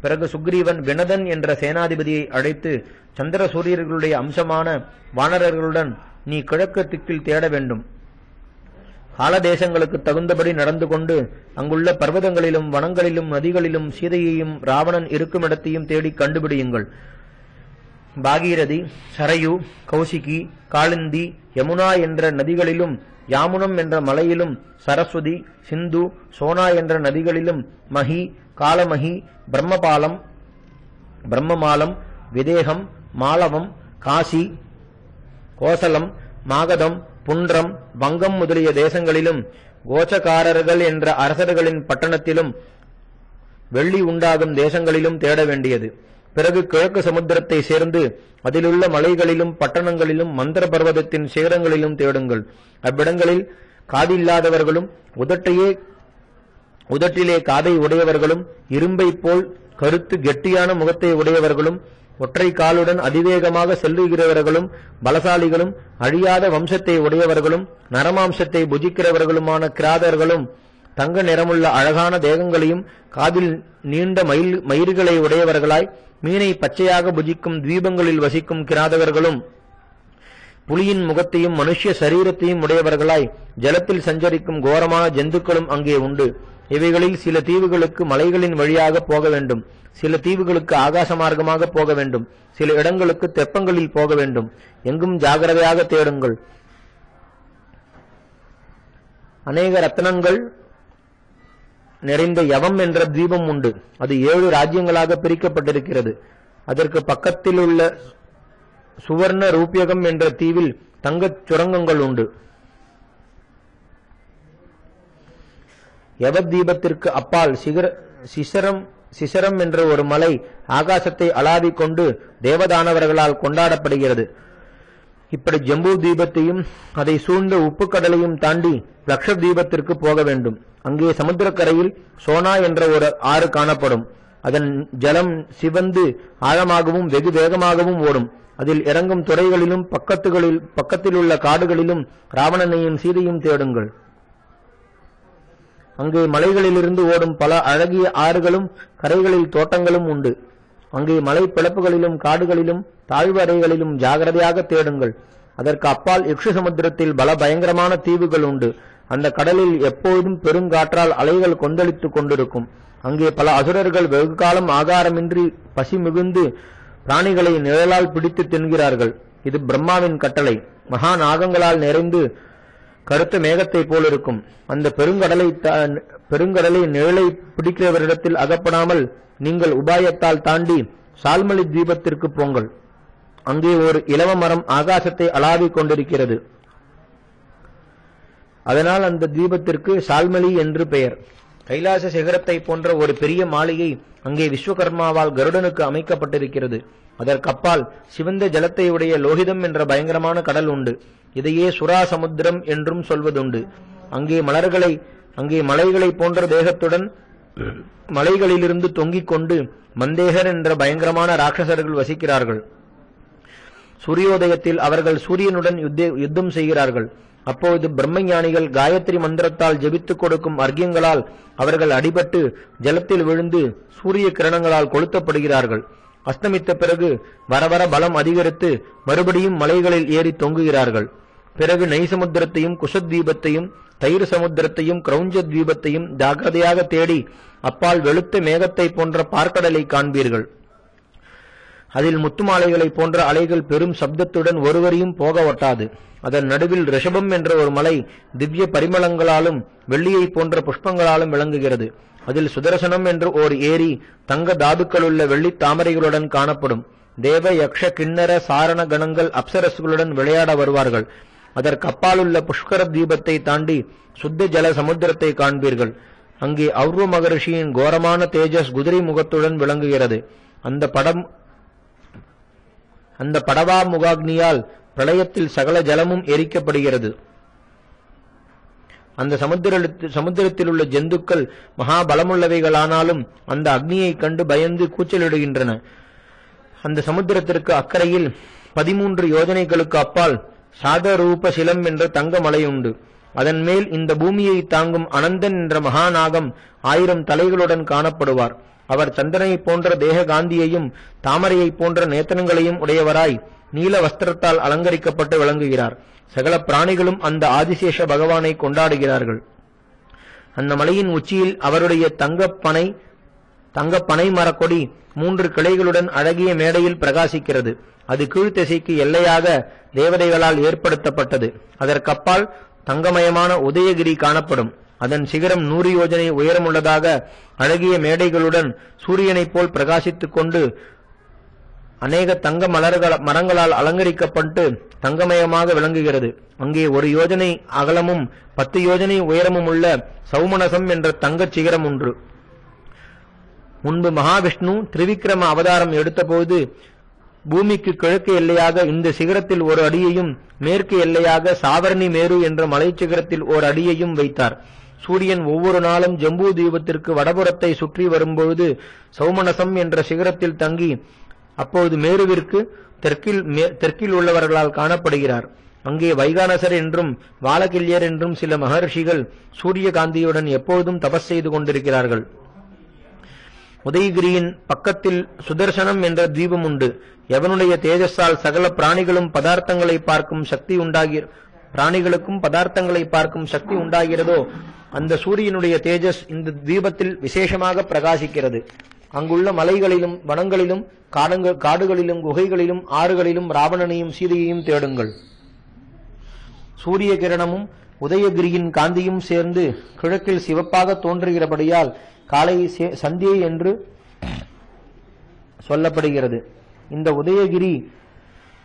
[SPEAKER 1] பிறகு சுக்ரீவன் வினதன் என்ற சேனாதிபதியை அழைத்து, சந்திர சூரியர்களுடைய அம்சமான வானரர்களுடன் நீ கிழக்கு திக்கில் தேட வேண்டும். காலதேசங்களுக்கு தகுந்தபடி நடந்து கொண்டு அங்குள்ள பர்வதங்களிலும் வனங்களிலும் நதிகளிலும் சீதையையும் ராவணன் இருக்குமிடத்தையும் தேடி கண்டுபிடியுங்கள். பாகீரதி, சரையு, கௌசிகி, காளிந்தி, யமுனா என்ற நதிகளிலும், யாமுனம் என்ற மலையிலும், சரஸ்வதி, சிந்து, சோனா என்ற நதிகளிலும், மஹி, காலமகி, பிரம்மபாலம், பிரம்மமாலம், விதேகம், மாலவம், காசி, கோசலம், மாகதம், புன்றம், வங்கம் முதலிய தேசங்களிலும் கோச்சக்காரர்கள் என்ற அரசர்களின் பட்டணத்திலும் வெள்ளி உண்டாகும் தேசங்களிலும் தேட வேண்டியது. பிறகு கிழக்கு சமுத்திரத்தை சேர்ந்து அதிலுள்ள மலைகளிலும் பட்டணங்களிலும் மந்திர பர்வதத்தின் சிகரங்களிலும் தேடுங்கள். அவ்விடங்களில் காதில்லாதவர்களும் உதட்டிலே காதை உடையவர்களும் இரும்பை போல் கருத்து கெட்டியான முகத்தை உடையவர்களும் ஒற்றை காலுடன் அதிவேகமாக செல்லுகிறவர்களும் பலசாலிகளும் அழியாத வம்சத்தை உடையவர்களும் நரமாம்சத்தை புஜிக்கிறவர்களுமான கிராதர்களும் தங்க நிறமுள்ள அழகான தேகங்களையும் காதில் நீண்ட மயிர்களை உடையவர்களாய் மீனை பச்சையாக புஜிக்கும் தீபங்களில் வசிக்கும் கிராதகர்களும் புலியின் முகத்தையும் மனுஷ்ய சரீரத்தையும் உடையவர்களாய் ஜலத்தில் சஞ்சரிக்கும் கோரமான ஜந்துக்களும் அங்கே உண்டு. இவைகளில் சில தீவுகளுக்கு மலைகளின் வழியாக போக வேண்டும், சில தீவுகளுக்கு ஆகாச மார்க்கமாக போக வேண்டும், சில இடங்களுக்கு தெப்பங்களில் போக வேண்டும். எங்கும் ஜாகிரதையாக தேடுங்கள். அநேக ரத்னங்கள் நிறைந்த யவம் என்ற தீபம் உண்டு. அது 7 ராஜ்யங்களாக பிரிக்கப்பட்டிருக்கிறது. அதற்கு பக்கத்தில் உள்ள சுவர்ண ரூபியகம் என்ற தீவில் தங்கச் சுரங்கங்கள் உண்டு. யவதீபத்திற்கு அப்பால் சிசரம் என்ற ஒரு மலை ஆகாசத்தை அளாவிக் கொண்டு தேவதானவர்களால் கொண்டாடப்படுகிறது. இப்படி ஜம்பு தீபத்தையும் அதை சூழ்ந்த உப்பு கடலையும் தாண்டி லக்ஷ தீபத்திற்கு போக வேண்டும். அங்கே சமுத்திரக்கரையில் சோனா என்ற ஒரு ஆறு காணப்படும். அதன் ஜலம் சிவந்து ஆழமாகவும் வெகு வேகமாகவும் ஓடும். அதில் இறங்கும் துறைகளிலும் பக்கத்தில் உள்ள காடுகளிலும் ராவணனையும் சீதையும் தேடுங்கள். அங்கே மலைகளிலிருந்து ஓடும் பல அழகிய ஆறுகளும் கரைகளில் தோட்டங்களும் உண்டு. அங்கே மலை பிளப்புகளிலும் காடுகளிலும் தாழ்வரைகளிலும் ஜாகிரதையாக தேடுங்கள். அதற்கு அப்பால் இக்ஷு சமுத்திரத்தில் பல பயங்கரமான தீவுகள் உண்டு. அந்த கடலில் எப்போதும் பெருங்காற்றால் அலைகள் கொந்தளித்துக் கொண்டிருக்கும். அங்கே பல அசுரர்கள் வெகு காலம் ஆகாரமின்றி பசி மிகுந்து பிராணிகளை நிழலால் பிடித்து தின்கிறார்கள். இது பிரம்மாவின் கட்டளை. மகா நாகங்களால் நிறைந்து கருத்த மேகத்தை போலிருக்கும் அந்த பெருங்கடலை நிழலை பிடிக்கிறவரிடத்தில் அகப்படாமல் நீங்கள் உபாயத்தால் தாண்டி சால்மலி தீபத்திற்கு போங்கள். அங்கே ஒரு இலவ மரம் ஆகாசத்தை அளாவிக் கொண்டிருக்கிறது. அதனால் அந்த தீபத்திற்கு சால்மலி என்று பெயர். கைலாச சிகரத்தை போன்ற ஒரு பெரிய மாளிகை அங்கே விஸ்வகர்மாவால் கருடனுக்கு அமைக்கப்பட்டிருக்கிறது. அதற்கப்பால் சிவந்த ஜலத்தை உடைய லோகிதம் என்ற பயங்கரமான கடல் உண்டு. இதையே சுரா சமுத்திரம் என்றும் சொல்வதுண்டு. அங்கே மலைகளை போன்ற தேகத்துடன் மலைகளிலிருந்து தொங்கிக் கொண்டு மந்தேகர் என்ற பயங்கரமான ராட்சசர்கள் வசிக்கிறார்கள். சூரியோதயத்தில் அவர்கள் சூரியனுடன் யுத்தம் செய்கிறார்கள். அப்போது பிரம்மஞானிகள் காயத்ரி மந்திரத்தால் ஜெபித்துக் கொடுக்கும் அர்க்கியங்களால் அவர்கள் அடிபட்டு ஜலத்தில் விழுந்து சூரிய கிரணங்களால் கொளுத்தப்படுகிறார்கள். அஸ்தமித்த பிறகு வரவர பலம் அதிகரித்து மறுபடியும் மலைகளில் ஏறி தொங்குகிறார்கள். பிறகு நைசமுத்திரத்தையும் குஷத்வீபத்தையும் தயிர் சமுத்திரத்தையும் கிரௌஞ்ச தீபத்தையும் ஜாக்கிரதையாக தேடி அப்பால் வெளுத்த மேகத்தை போன்ற பார்க்கடலை காண்பீர்கள். அதில் முத்துமாலைகளை போன்ற அலைகள் பெரும் சப்தத்துடன் ஒருவரையும் போக ஒட்டாது. அதன் நடுவில் ரிஷபம் என்ற ஒரு மலை திவ்ய பரிமளங்களாலும் வெள்ளியை போன்ற புஷ்பங்களாலும் விளங்குகிறது. அதில் சுதர்சனம் என்று ஓர் ஏரி தங்க தாதுக்களுள்ள வெள்ளி தாமரைகளுடன் காணப்படும். தேவ யக்ஷ கிண்ணர சாரண கணங்கள் அப்சரசுகளுடன் விளையாட வருவார்கள். அதற்கு அப்பாலுள்ள புஷ்கர தீபத்தை தாண்டி சுத்த ஜல சமுத்திரத்தை காண்பீர்கள். அங்கே ஔர்வ மகரிஷியின் கோரமான தேஜஸ் குதிரை முகத்துடன் விளங்குகிறது. அந்த படவா முகாக்னியால் பிரளயத்தில் சகல ஜலமும் எரிக்கப்படுகிறது. அந்த சமுத்திரத்தில் உள்ள ஜந்துக்கள் மகாபலமுள்ளவைகளானாலும் அந்த அக்னியை கண்டு பயந்து கூச்சலிடுகின்றன. அந்த சமுத்திரத்திற்கு அக்கறையில் 13 யோஜனைகளுக்கு அப்பால் சாதரூப சிலம் என்ற தங்க மலை உண்டு. அதன் மேல் இந்த பூமியை தாங்கும் அனந்தன் என்ற மகாநாகம் 1000 தலைகளுடன் காணப்படுவார். அவர் சந்திரனை போன்ற தேக காந்தியையும் தாமரையை போன்ற நேத்தனங்களையும் உடையவராய் நீல வஸ்திரத்தால் அலங்கரிக்கப்பட்டு விளங்குகிறார். சகல பிராணிகளும் அந்த ஆதிசேஷ பகவானை கொண்டாடுகிறார்கள். அந்த மலையின் உச்சியில் அவருடைய தங்க பனை மரக்கொடி 3 கிளைகளுடன் அழகிய மேடையில் பிரகாசிக்கிறது. அது கீழ்த்திசைக்கு எல்லையாக தேவதைகளால் ஏற்படுத்தப்பட்டது. அதற்கப்பால் தங்கமயமான உதயகிரி காணப்படும். அதன் சிகரம் 100 யோஜனை உயரமுள்ளதாக அழகிய மேடைகளுடன் சூரியனைப் போல் பிரகாசித்துக் கொண்டு அநேக தங்க மரங்களால் அலங்கரிக்கப்பட்டு தங்கமயமாக விளங்குகிறது. அங்கே 1 யோஜனை அகலமும் 10 யோஜனை உயரமும் உள்ள சௌமனசம் என்ற தங்கச் சிகரம் ஒன்று. முன்பு மகாவிஷ்ணு திரிவிக்ரம அவதாரம் எடுத்தபோது பூமிக்கு கிழக்கு எல்லையாக இந்த சிகரத்தில் 1 அடியையும் மேற்கு எல்லையாக சாவர்ணி மேரு என்ற மலைச்சிகரத்தில் 1 அடியையும் வைத்தார். சூரியன் ஒவ்வொரு நாளும் ஜம்பூ தீபத்திற்கு வடபுறத்தை சுற்றி வரும்பொழுது சௌமனசம் என்ற சிகரத்தில் தங்கி அப்போது மேருவிற்கு தெற்கில் உள்ளவர்களால் காணப்படுகிறார். அங்கே வைகானசர் என்றும் வாலகில்யர் என்றும் சில மகர்ஷிகள் சூரியகாந்தியுடன் எப்போதும் தபஸ் செய்து கொண்டிருக்கிறார்கள். உதயகிரியின் பக்கத்தில் சுதர்சனம் என்ற தீபம் உண்டு. எவனுடைய தேஜஸால் சகல பிராணிகளுக்கும் பதார்த்தங்களை பார்க்கும் சக்தி உண்டாகிறதோ அந்த சூரியனுடைய தேஜஸ் இந்த தீபத்தில் விசேஷமாக பிரகாசிக்கிறது. அங்குள்ள மலைகளிலும் வனங்களிலும் காடுகளிலும் குகைகளிலும் ஆறுகளிலும் ராவணனையும் சீதையையும் தேடுங்கள். சூரிய கிரணமும் உதயகிரியின் காந்தியும் சேர்ந்து கிழக்கில் சிவப்பாக தோன்றுகிறபடியால் காலை சந்தியை என்று சொல்லப்படுகிறது. இந்த உதயகிரி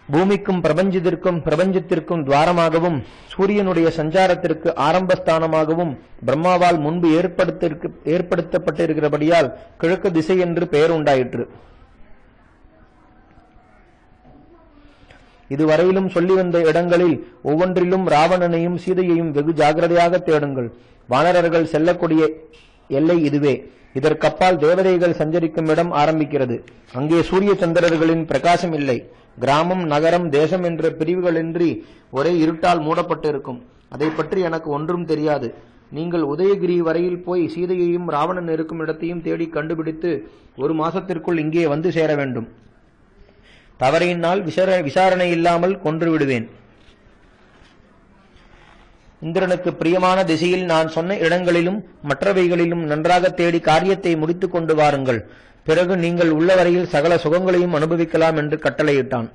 [SPEAKER 1] பூமிக்கும் பிரபஞ்சத்திற்கும் துவாரமாகவும் சூரியனுடைய சஞ்சாரத்திற்கு ஆரம்பஸ்தானமாகவும் பிரம்மாவால் முன்பு ஏற்படுத்தப்பட்டிருக்கிறபடியால் கிழக்கு திசை என்று பெயர் உண்டாயிற்று. இதுவரையிலும் சொல்லி வந்த இடங்களில் ஒவ்வொன்றிலும் ராவணனையும் சீதையையும் வெகு ஜாகிரதையாக தேடுங்கள். வானரர்கள் செல்லக்கூடிய எல்லை இதுவே. இதற்கப்பால் தேவதைகள் சஞ்சரிக்கும் இடம் ஆரம்பிக்கிறது. அங்கே சூரிய சந்திரர்களின் பிரகாசம் இல்லை. கிராமம், நகரம், தேசம் என்ற பிரிவுகளின்றி ஒரே இருட்டால் மூடப்பட்டிருக்கும். அதை பற்றி எனக்கு ஒன்றும் தெரியாது. நீங்கள் உதயகிரி வரையில் போய் சீதையையும் ராவணன் இருக்கும் இடத்தையும் தேடி கண்டுபிடித்து 1 மாசத்திற்குள் இங்கே வந்து சேர வேண்டும். தவறினால் விசாரணை இல்லாமல் கொன்று விடுவேன். இந்திரனுக்கு பிரியமான திசையில் நான் சொன்ன இடங்களிலும் மற்றவைகளிலும் நன்றாக தேடி காரியத்தை முடித்துக் கொண்டு வாருங்கள். பிறகு நீங்கள் உள்ளவரையில் சகல சுகங்களையும் அனுபவிக்கலாம் என்று கட்டளையிட்டான்.